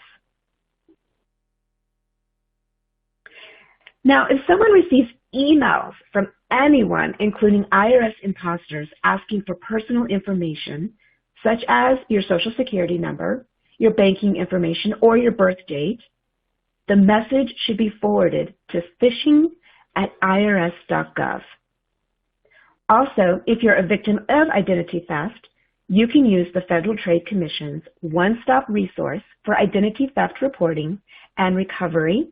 Now, if someone receives emails from anyone, including IRS imposters, asking for personal information, such as your Social Security number, your banking information, or your birth date, the message should be forwarded to phishing@irs.gov. Also, if you're a victim of identity theft, you can use the Federal Trade Commission's one-stop resource for identity theft reporting and recovery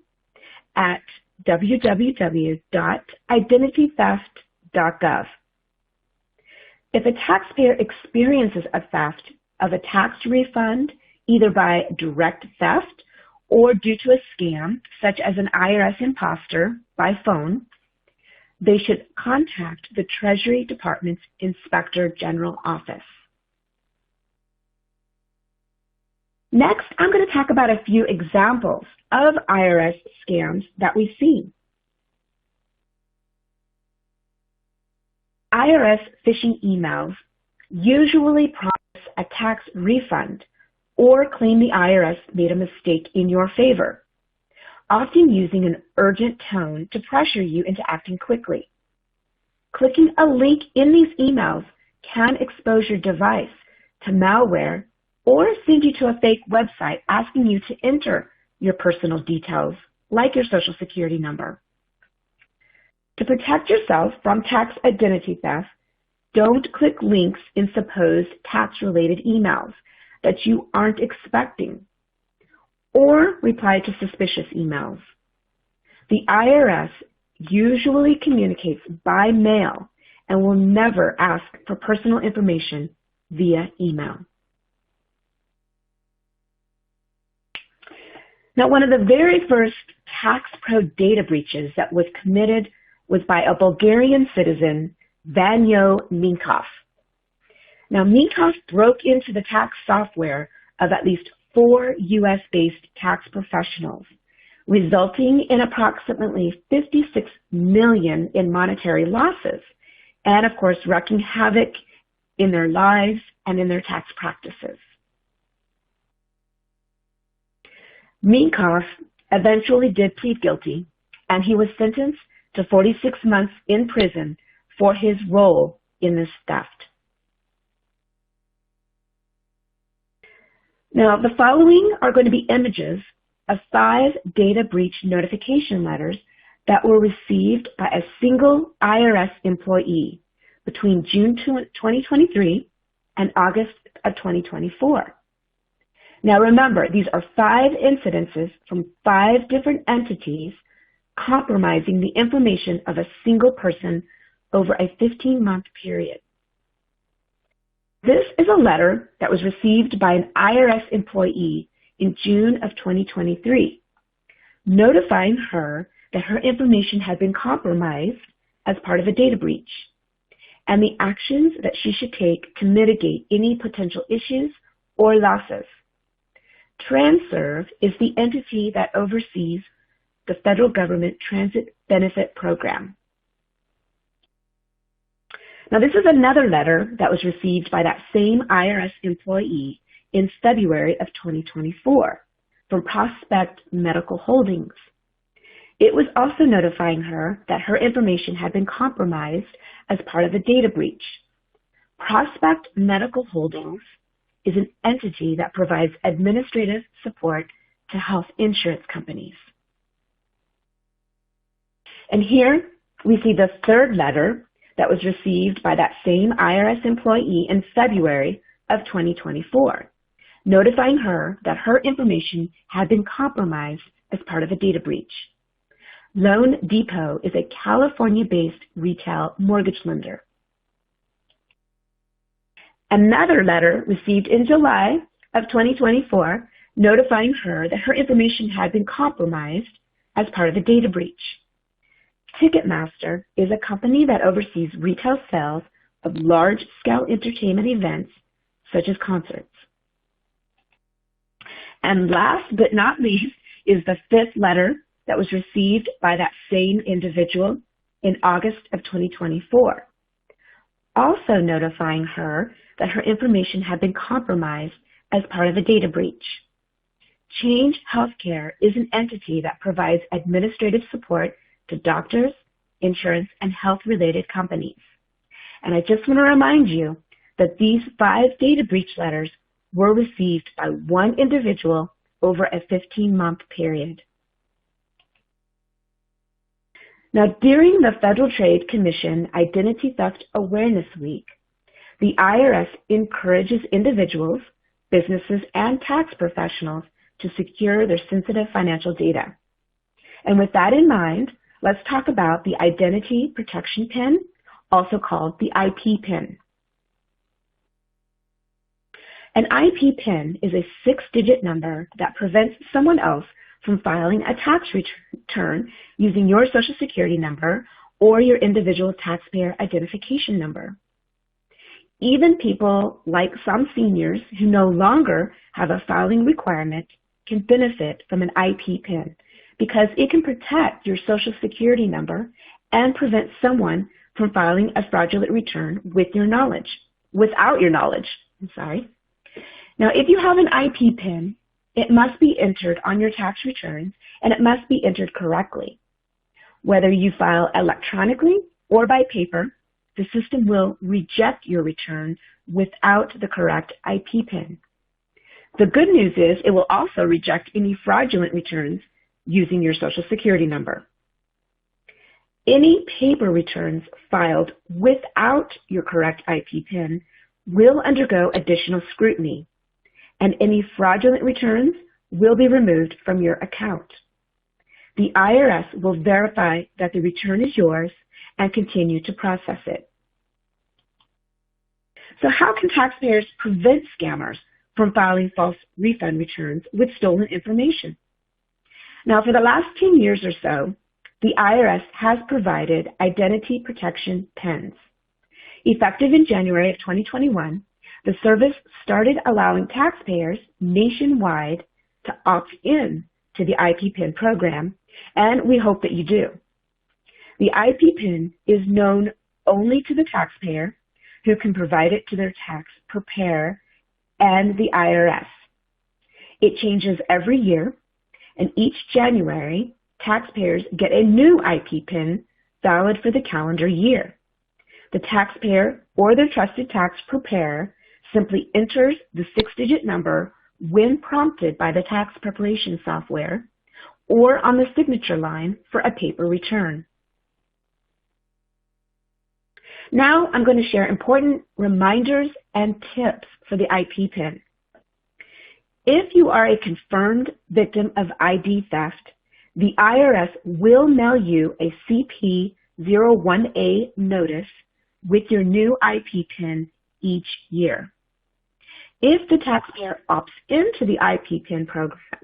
at www.identitytheft.gov. If a taxpayer experiences a theft of a tax refund, either by direct theft or due to a scam, such as an IRS imposter by phone, they should contact the Treasury Department's Inspector General Office. Next, I'm going to talk about a few examples of IRS scams that we see. IRS phishing emails usually promise a tax refund or claim the IRS made a mistake in your favor, often using an urgent tone to pressure you into acting quickly. Clicking a link in these emails can expose your device to malware or send you to a fake website asking you to enter your personal details, like your Social Security number. To protect yourself from tax identity theft, don't click links in supposed tax-related emails that you aren't expecting, or reply to suspicious emails. The IRS usually communicates by mail and will never ask for personal information via email. Now, one of the very first tax pro data breaches that was committed was by a Bulgarian citizen, Vanyo Minkov. Now, Minkov broke into the tax software of at least 4 U.S.-based tax professionals, resulting in approximately $56 million in monetary losses, and of course, wreaking havoc in their lives and in their tax practices. Minkov eventually did plead guilty, and he was sentenced to 46 months in prison for his role in this theft. Now, the following are going to be images of 5 data breach notification letters that were received by a single IRS employee between June 2023 and August of 2024. Now remember, these are 5 incidences from 5 different entities compromising the information of a single person over a 15-month period. This is a letter that was received by an IRS employee in June of 2023, notifying her that her information had been compromised as part of a data breach, and the actions that she should take to mitigate any potential issues or losses. TransServe is the entity that oversees the federal government transit benefit program. Now, this is another letter that was received by that same IRS employee in February of 2024 from Prospect Medical Holdings. It was also notifying her that her information had been compromised as part of a data breach. Prospect Medical Holdings is an entity that provides administrative support to health insurance companies. And here we see the third letter that was received by that same IRS employee in February of 2024, notifying her that her information had been compromised as part of a data breach. Loan Depot is a California-based retail mortgage lender. Another letter received in July of 2024, notifying her that her information had been compromised as part of a data breach. Ticketmaster is a company that oversees retail sales of large-scale entertainment events such as concerts. And last but not least is the 5th letter that was received by that same individual in August of 2024, also notifying her that her information had been compromised as part of a data breach. Change Healthcare is an entity that provides administrative support to doctors, insurance, and health-related companies. And I just want to remind you that these 5 data breach letters were received by one individual over a 15-month period. Now, during the Federal Trade Commission Identity Theft Awareness Week, the IRS encourages individuals, businesses, and tax professionals to secure their sensitive financial data. And with that in mind, let's talk about the Identity Protection PIN, also called the IP PIN. An IP PIN is a 6-digit number that prevents someone else from filing a tax return using your Social Security number or your individual taxpayer identification number. Even people like some seniors who no longer have a filing requirement can benefit from an IP PIN because it can protect your Social Security number and prevent someone from filing a fraudulent return without your knowledge. Now, if you have an IP PIN, it must be entered on your tax returns, and it must be entered correctly. Whether you file electronically or by paper, the system will reject your return without the correct IP PIN. The good news is it will also reject any fraudulent returns using your Social Security number. Any paper returns filed without your correct IP PIN will undergo additional scrutiny, and any fraudulent returns will be removed from your account. The IRS will verify that the return is yours and continue to process it. So how can taxpayers prevent scammers from filing false refund returns with stolen information? Now, for the last 10 years or so, the IRS has provided identity protection PINs. Effective in January of 2021, the service started allowing taxpayers nationwide to opt in to the IP PIN program, and we hope that you do. The IP PIN is known only to the taxpayer, who can provide it to their tax preparer and the IRS. It changes every year, and each January, taxpayers get a new IP PIN valid for the calendar year. The taxpayer or their trusted tax preparer simply enters the 6-digit number when prompted by the tax preparation software or on the signature line for a paper return. Now I'm going to share important reminders and tips for the IP PIN. If you are a confirmed victim of ID theft, the IRS will mail you a CP01A notice with your new IP PIN each year. If the taxpayer opts into the IP PIN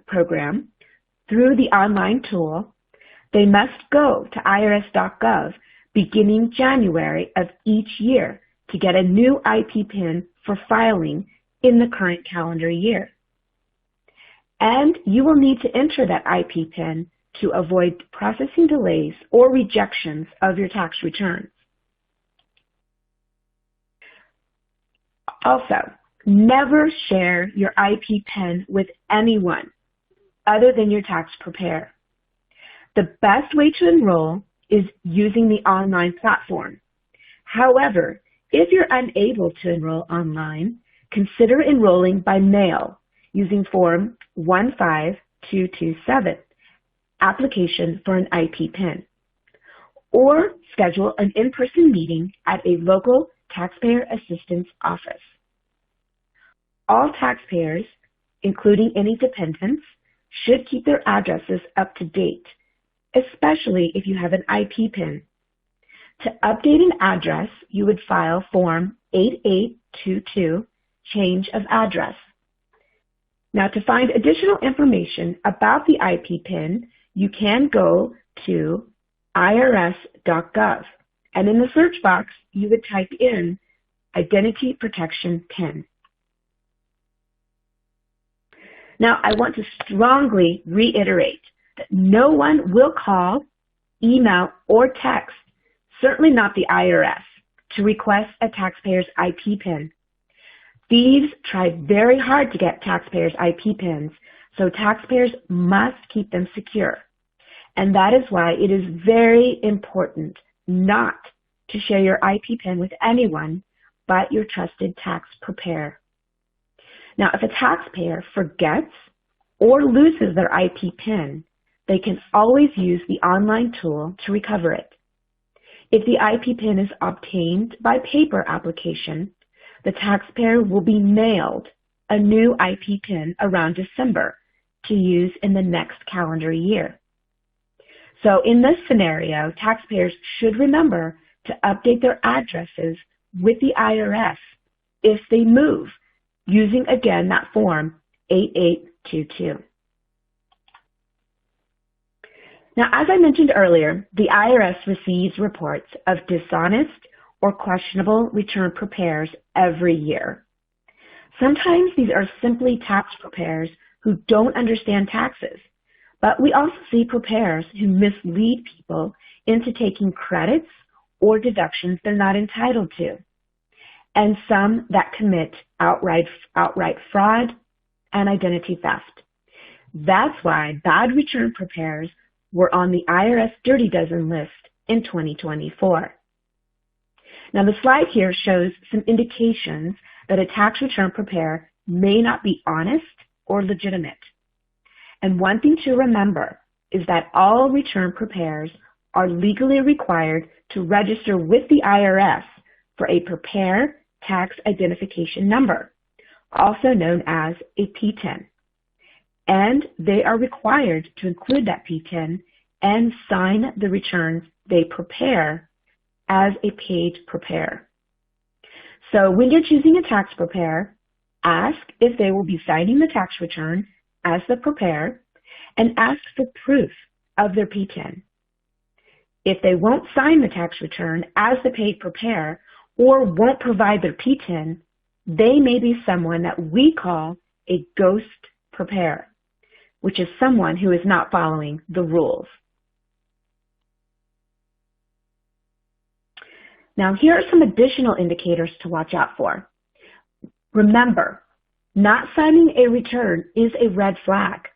program through the online tool, they must go to irs.gov beginning January of each year to get a new IP PIN for filing in the current calendar year. And you will need to enter that IP PIN to avoid processing delays or rejections of your tax returns. Also, never share your IP PIN with anyone other than your tax preparer. The best way to enroll is using the online platform. However, if you're unable to enroll online, consider enrolling by mail using Form 15227, Application for an IP PIN, or schedule an in-person meeting at a local taxpayer assistance office. All taxpayers, including any dependents, should keep their addresses up to date, especially if you have an IP PIN. To update an address, you would file Form 8822, Change of Address. Now, to find additional information about the IP PIN, you can go to irs.gov, and in the search box, you would type in Identity Protection PIN. Now, I want to strongly reiterate that no one will call, email, or text, certainly not the IRS, to request a taxpayer's IP PIN. Thieves try very hard to get taxpayers' IP PINs, so taxpayers must keep them secure. And that is why it is very important not to share your IP PIN with anyone but your trusted tax preparer. Now, if a taxpayer forgets or loses their IP PIN, they can always use the online tool to recover it. If the IP PIN is obtained by paper application, the taxpayer will be mailed a new IP PIN around December to use in the next calendar year. So in this scenario, taxpayers should remember to update their addresses with the IRS if they move, using again that Form 8822. Now, as I mentioned earlier, the IRS receives reports of dishonest or questionable return preparers every year. Sometimes these are simply tax preparers who don't understand taxes, but we also see preparers who mislead people into taking credits or deductions they're not entitled to, and some that commit outright fraud and identity theft. That's why bad return preparers were on the IRS Dirty Dozen list in 2024. Now, the slide here shows some indications that a tax return preparer may not be honest or legitimate. And one thing to remember is that all return preparers are legally required to register with the IRS for a Preparer Tax Identification Number, also known as a PTIN. And they are required to include that PTIN and sign the returns they prepare as a paid preparer. So when you're choosing a tax preparer, ask if they will be signing the tax return as the preparer and ask for proof of their PTIN. If they won't sign the tax return as the paid preparer or won't provide their PTIN, they may be someone that we call a ghost preparer, which is someone who is not following the rules. Now, here are some additional indicators to watch out for. Remember, not signing a return is a red flag.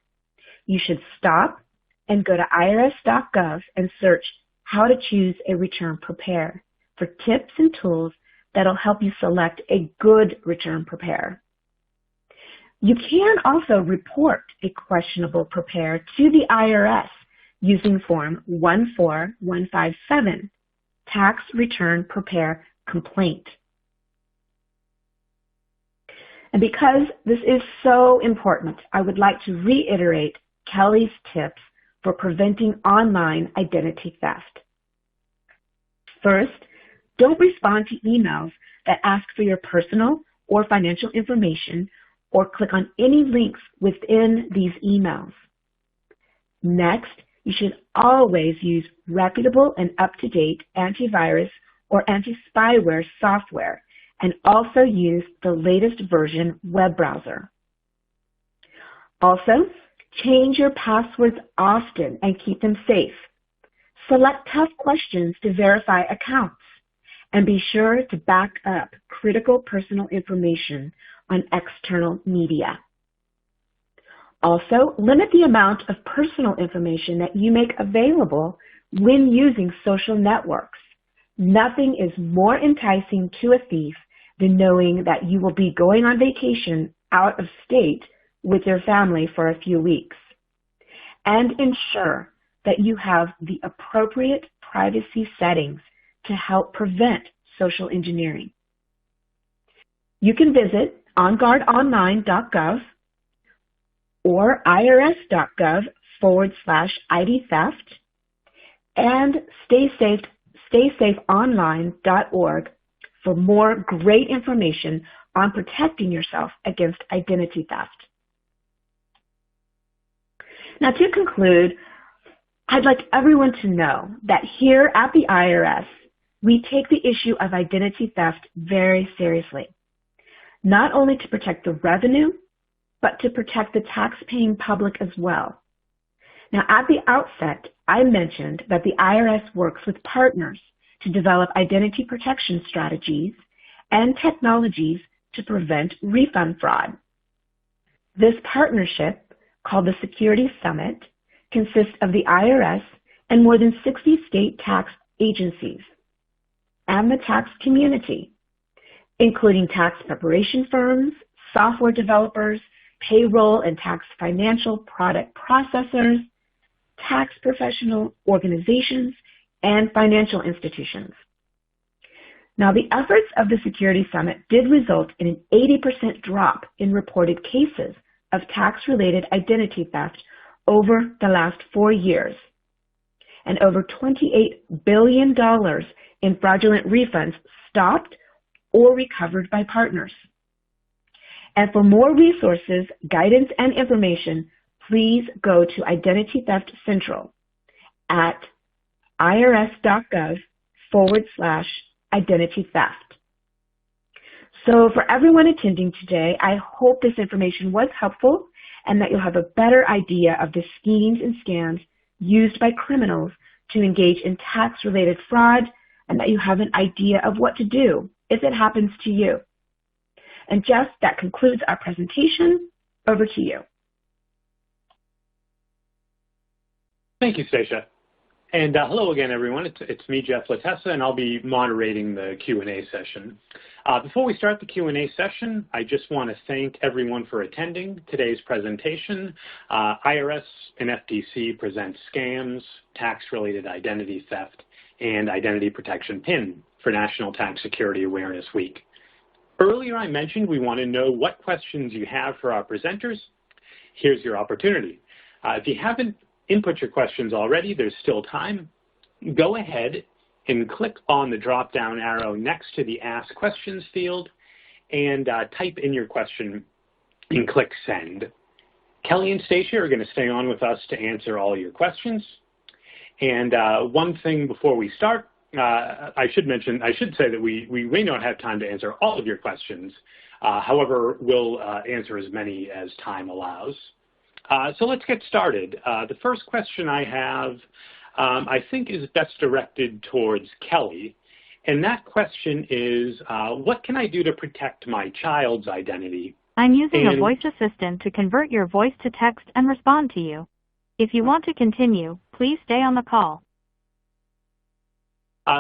You should stop and go to irs.gov and search how to choose a return preparer for tips and tools that'll help you select a good return preparer. You can also report a questionable prepare to the IRS using Form 14157, Tax Return Prepare Complaint. And because this is so important, I would like to reiterate Kelly's tips for preventing online identity theft. First, don't respond to emails that ask for your personal or financial information or click on any links within these emails. Next, you should always use reputable and up-to-date antivirus or anti-spyware software, and also use the latest version web browser. Also, change your passwords often and keep them safe. Select tough questions to verify accounts, and be sure to back up critical personal information on external media. Also, limit the amount of personal information that you make available when using social networks. Nothing is more enticing to a thief than knowing that you will be going on vacation out of state with your family for a few weeks. And ensure that you have the appropriate privacy settings to help prevent social engineering. You can visit onguardonline.gov or irs.gov/ID theft and staysafeonline.org for more great information on protecting yourself against identity theft. Now, to conclude, I'd like everyone to know that here at the IRS, we take the issue of identity theft very seriously, not only to protect the revenue, but to protect the tax-paying public as well. Now, at the outset, I mentioned that the IRS works with partners to develop identity protection strategies and technologies to prevent refund fraud. This partnership, called the Security Summit, consists of the IRS and more than 60 state tax agencies and the tax community, including tax preparation firms, software developers, payroll and tax financial product processors, tax professional organizations, and financial institutions. Now, the efforts of the Security Summit did result in an 80% drop in reported cases of tax-related identity theft over the last 4 years, and over $28 billion in fraudulent refunds stopped or recovered by partners. And for more resources, guidance, and information, please go to Identity Theft Central at irs.gov/identity theft. So for everyone attending today, I hope this information was helpful and that you'll have a better idea of the schemes and scams used by criminals to engage in tax-related fraud, and that you have an idea of what to do if it happens to you. And Jeff, that concludes our presentation. Over to you. Thank you, Stacia. And hello again, everyone. It's me, Jeff Latessa, and I'll be moderating the Q&A session. Before we start the Q&A session, I just want to thank everyone for attending today's presentation. IRS and FTC Presents Scams, Tax-Related Identity Theft, and Identity Protection PIN for National Tax Security Awareness Week. Earlier I mentioned we want to know what questions you have for our presenters. Here's your opportunity. If you haven't input your questions already, there's still time. Go ahead and click on the drop-down arrow next to the Ask Questions field and type in your question and click Send. Kelly and Stacia are going to stay on with us to answer all your questions. And one thing before we start, I should say that we may not have time to answer all of your questions. However, we'll answer as many as time allows. So let's get started. The first question I have, I think, is best directed towards Kelly. And that question is, what can I do to protect my child's identity? I'm using a voice assistant to convert your voice to text and respond to you. If you want to continue, please stay on the call.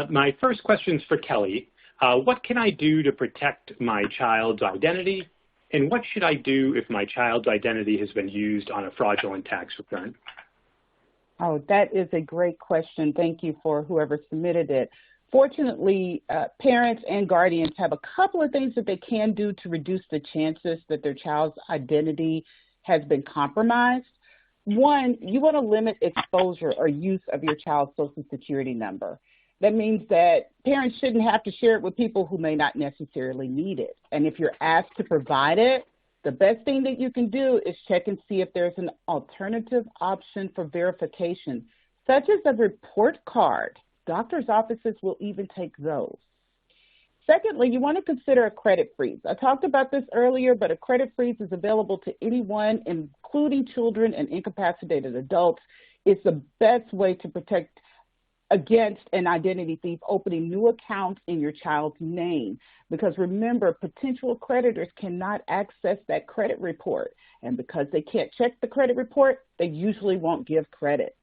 My first question is for Kelly. What can I do to protect my child's identity? And what should I do if my child's identity has been used on a fraudulent tax return? Oh, that is a great question. Thank you for whoever submitted it. Fortunately, parents and guardians have a couple of things that they can do to reduce the chances that their child's identity has been compromised. One, you want to limit exposure or use of your child's Social Security number. That means that parents shouldn't have to share it with people who may not necessarily need it. And if you're asked to provide it, the best thing that you can do is check and see if there's an alternative option for verification, such as a report card. Doctors' offices will even take those. Secondly, you want to consider a credit freeze. I talked about this earlier, but a credit freeze is available to anyone, including children and incapacitated adults. It's the best way to protect against an identity thief opening new accounts in your child's name. Because remember, potential creditors cannot access that credit report. And because they can't check the credit report, they usually won't give credit.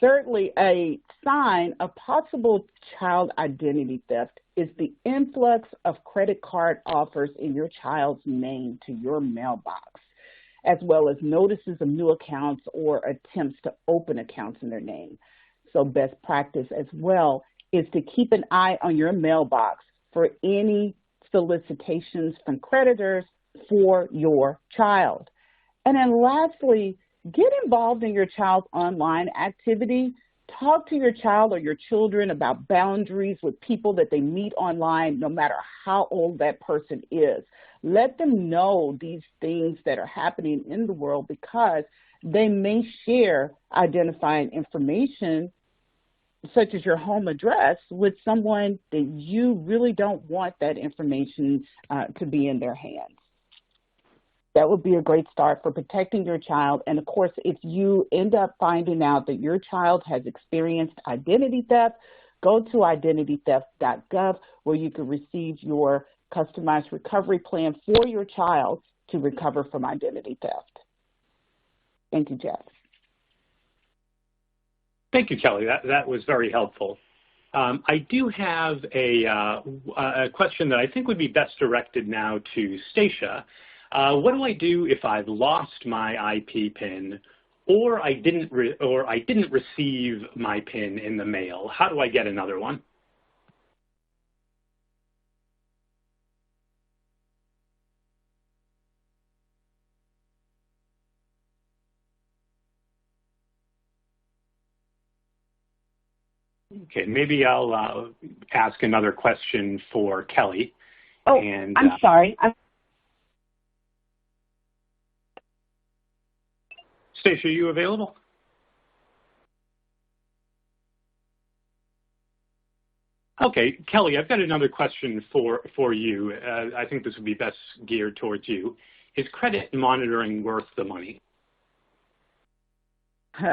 Thirdly, a sign of possible child identity theft is the influx of credit card offers in your child's name to your mailbox, as well as notices of new accounts or attempts to open accounts in their name. So best practice as well is to keep an eye on your mailbox for any solicitations from creditors for your child. And then lastly, get involved in your child's online activity. Talk to your child or your children about boundaries with people that they meet online, no matter how old that person is. Let them know these things that are happening in the world, because they may share identifying information such as your home address with someone that you really don't want that information to be in their hands. That would be a great start for protecting your child. And of course, if you end up finding out that your child has experienced identity theft, go to identitytheft.gov, where you can receive your customized recovery plan for your child to recover from identity theft. Thank you, Jeff. Thank you, Kelly. That was very helpful. I do have a question that I think would be best directed now to Stacia. What do I do if I've lost my IP PIN, or I didn't receive my PIN in the mail? How do I get another one? Okay, maybe I'll ask another question for Kelly. Oh, I'm sorry. Stacia, are you available? Okay, Kelly, I've got another question for you. I think this would be best geared towards you. Is credit monitoring worth the money?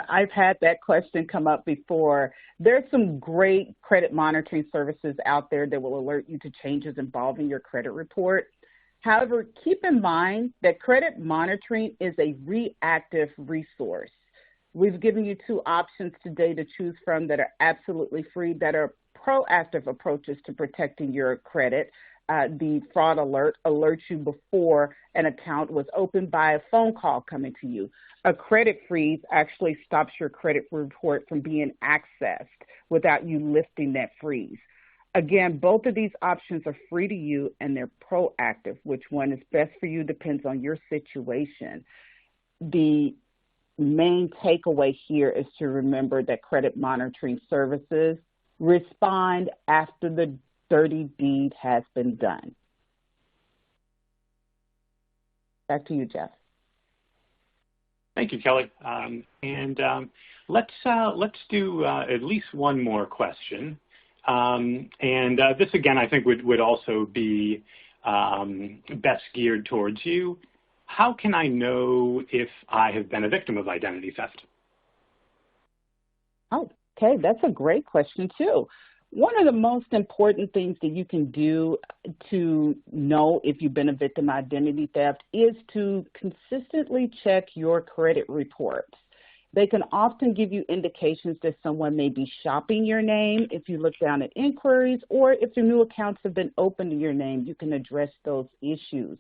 I've had that question come up before. There's some great credit monitoring services out there that will alert you to changes involving your credit report. However, keep in mind that credit monitoring is a reactive resource. We've given you two options today to choose from that are absolutely free, that are proactive approaches to protecting your credit. The fraud alert alerts you before an account was opened by a phone call coming to you. A credit freeze actually stops your credit report from being accessed without you lifting that freeze. Again, both of these options are free to you, and they're proactive. Which one is best for you depends on your situation. The main takeaway here is to remember that credit monitoring services respond after the dirty deed has been done. Back to you, Jeff. Thank you, Kelly. Let's do at least one more question. This, again, I think would also be best geared towards you. How can I know if I have been a victim of identity theft? Oh, okay. That's a great question, too. One of the most important things that you can do to know if you've been a victim of identity theft is to consistently check your credit reports. They can often give you indications that someone may be shopping your name. If you look down at inquiries, or if your new accounts have been opened in your name, you can address those issues.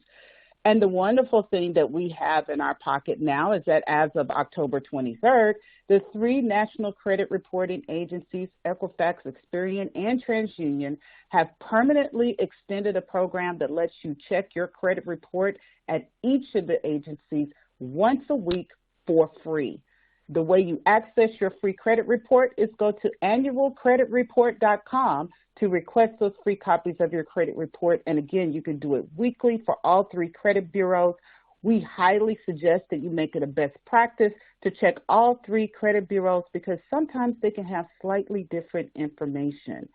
And the wonderful thing that we have in our pocket now is that as of October 23rd, the 3 national credit reporting agencies, Equifax, Experian, and TransUnion, have permanently extended a program that lets you check your credit report at each of the agencies once a week for free. The way you access your free credit report is go to annualcreditreport.com to request those free copies of your credit report. And again, you can do it weekly for all 3 credit bureaus. We highly suggest that you make it a best practice to check all 3 credit bureaus because sometimes they can have slightly different information.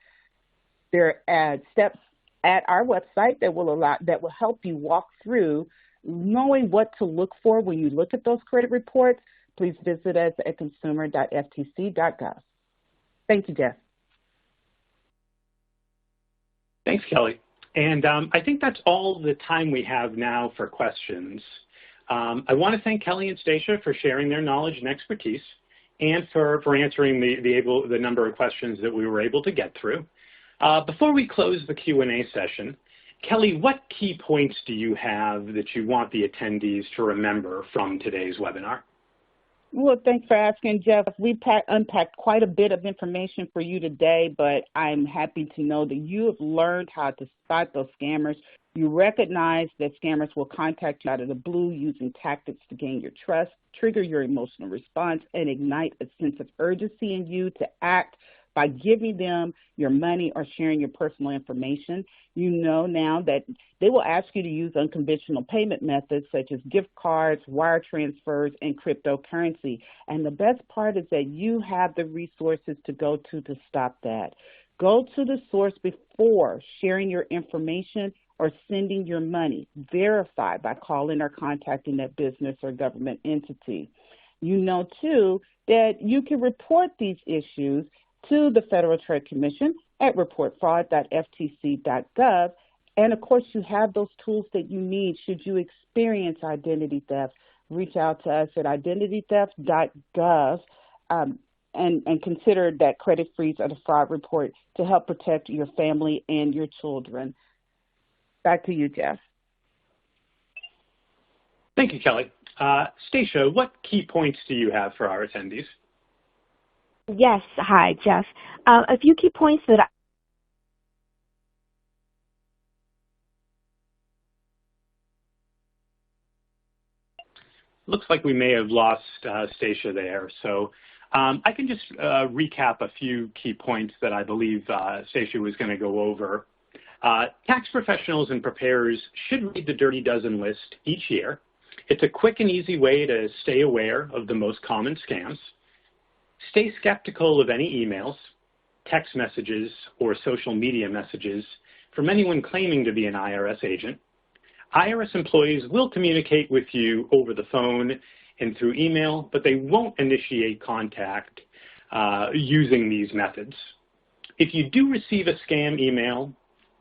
There are steps at our website that will help you walk through knowing what to look for when you look at those credit reports. Please visit us at consumer.ftc.gov. Thank you, Jeff. Thanks, Kelly. And I think that's all the time we have now for questions. I want to thank Kelly and Stacia for sharing their knowledge and expertise and for answering the number of questions that we were able to get through. Before we close the Q&A session, Kelly, what key points do you have that you want the attendees to remember from today's webinar? Well, thanks for asking, Jeff. We unpacked quite a bit of information for you today, but I'm happy to know that you have learned how to spot those scammers. You recognize that scammers will contact you out of the blue using tactics to gain your trust, trigger your emotional response, and ignite a sense of urgency in you to act by giving them your money or sharing your personal information. You know now that they will ask you to use unconventional payment methods such as gift cards, wire transfers, and cryptocurrency. And the best part is that you have the resources to go to stop that. Go to the source before sharing your information or sending your money. Verify by calling or contacting that business or government entity. You know, too, that you can report these issues to the Federal Trade Commission at reportfraud.ftc.gov. And of course, you have those tools that you need should you experience identity theft. Reach out to us at identitytheft.gov and consider that credit freeze or the fraud report to help protect your family and your children. Back to you, Jeff. Thank you, Kelly. Stacia, what key points do you have for our attendees? Yes. Hi, Jeff. A few key points that Looks like we may have lost Stacia there. So I can just recap a few key points that I believe Stacia was going to go over. Tax professionals and preparers should read the Dirty Dozen list each year. It's a quick and easy way to stay aware of the most common scams. Stay skeptical of any emails, text messages, or social media messages from anyone claiming to be an IRS agent. IRS employees will communicate with you over the phone and through email, but they won't initiate contact using these methods. If you do receive a scam email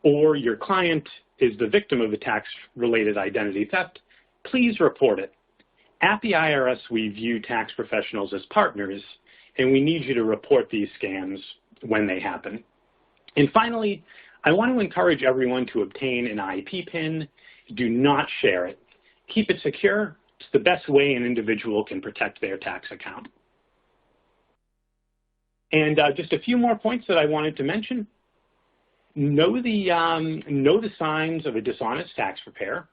or your client is the victim of a tax-related identity theft, please report it. At the IRS, we view tax professionals as partners, and we need you to report these scams when they happen. And finally, I want to encourage everyone to obtain an IP PIN. Do not share it. Keep it secure. It's the best way an individual can protect their tax account. And just a few more points that I wanted to mention. Know the signs of a dishonest tax preparer.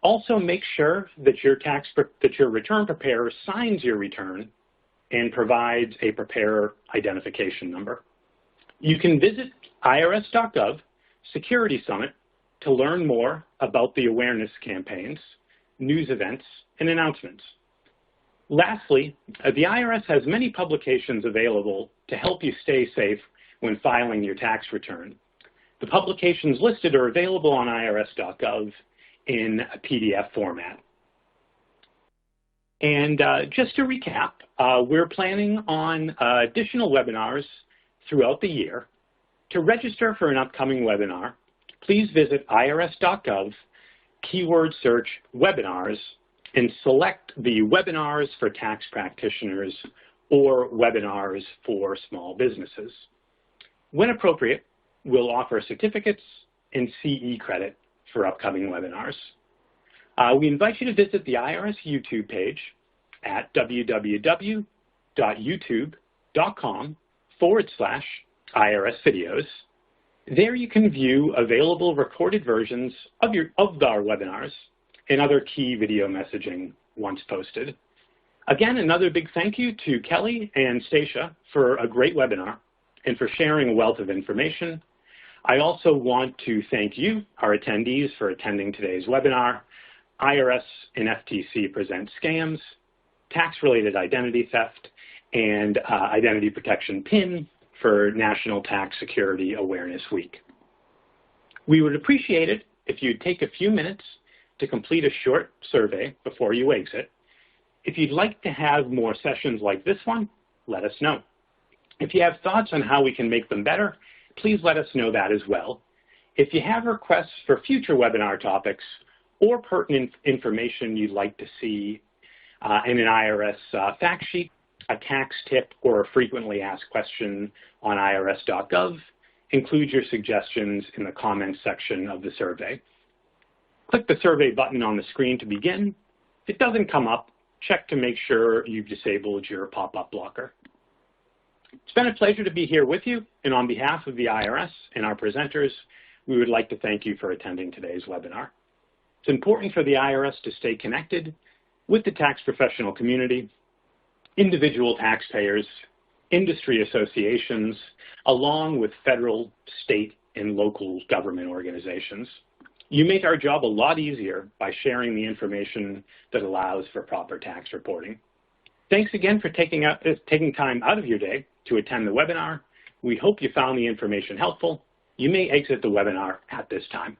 Also, make sure that your return preparer signs your return and provides a preparer identification number. You can visit irs.gov Security Summit to learn more about the awareness campaigns, news events, and announcements. Lastly, the IRS has many publications available to help you stay safe when filing your tax return. The publications listed are available on irs.gov in a PDF format. And just to recap, we're planning on additional webinars throughout the year. To register for an upcoming webinar, please visit irs.gov, keyword search webinars, and select the webinars for tax practitioners or webinars for small businesses. When appropriate, we'll offer certificates and CE credit for upcoming webinars. We invite you to visit the IRS YouTube page at www.youtube.com/IRS videos. There you can view available recorded versions of our webinars and other key video messaging once posted. Again, another big thank you to Kelly and Stacia for a great webinar and for sharing a wealth of information. I also want to thank you, our attendees, for attending today's webinar, IRS and FTC Presents Scams, Tax-Related Identity Theft, and Identity Protection PIN for National Tax Security Awareness Week. We would appreciate it if you'd take a few minutes to complete a short survey before you exit. If you'd like to have more sessions like this one, let us know. If you have thoughts on how we can make them better, please let us know that as well. If you have requests for future webinar topics or pertinent information you'd like to see in an IRS fact sheet, a tax tip, or a frequently asked question on irs.gov, include your suggestions in the comments section of the survey. Click the survey button on the screen to begin. If it doesn't come up, check to make sure you've disabled your pop-up blocker. It's been a pleasure to be here with you, and on behalf of the IRS and our presenters, we would like to thank you for attending today's webinar. It's important for the IRS to stay connected with the tax professional community, individual taxpayers, industry associations, along with federal, state, and local government organizations. You make our job a lot easier by sharing the information that allows for proper tax reporting. Thanks again for taking time out of your day to attend the webinar. We hope you found the information helpful. You may exit the webinar at this time.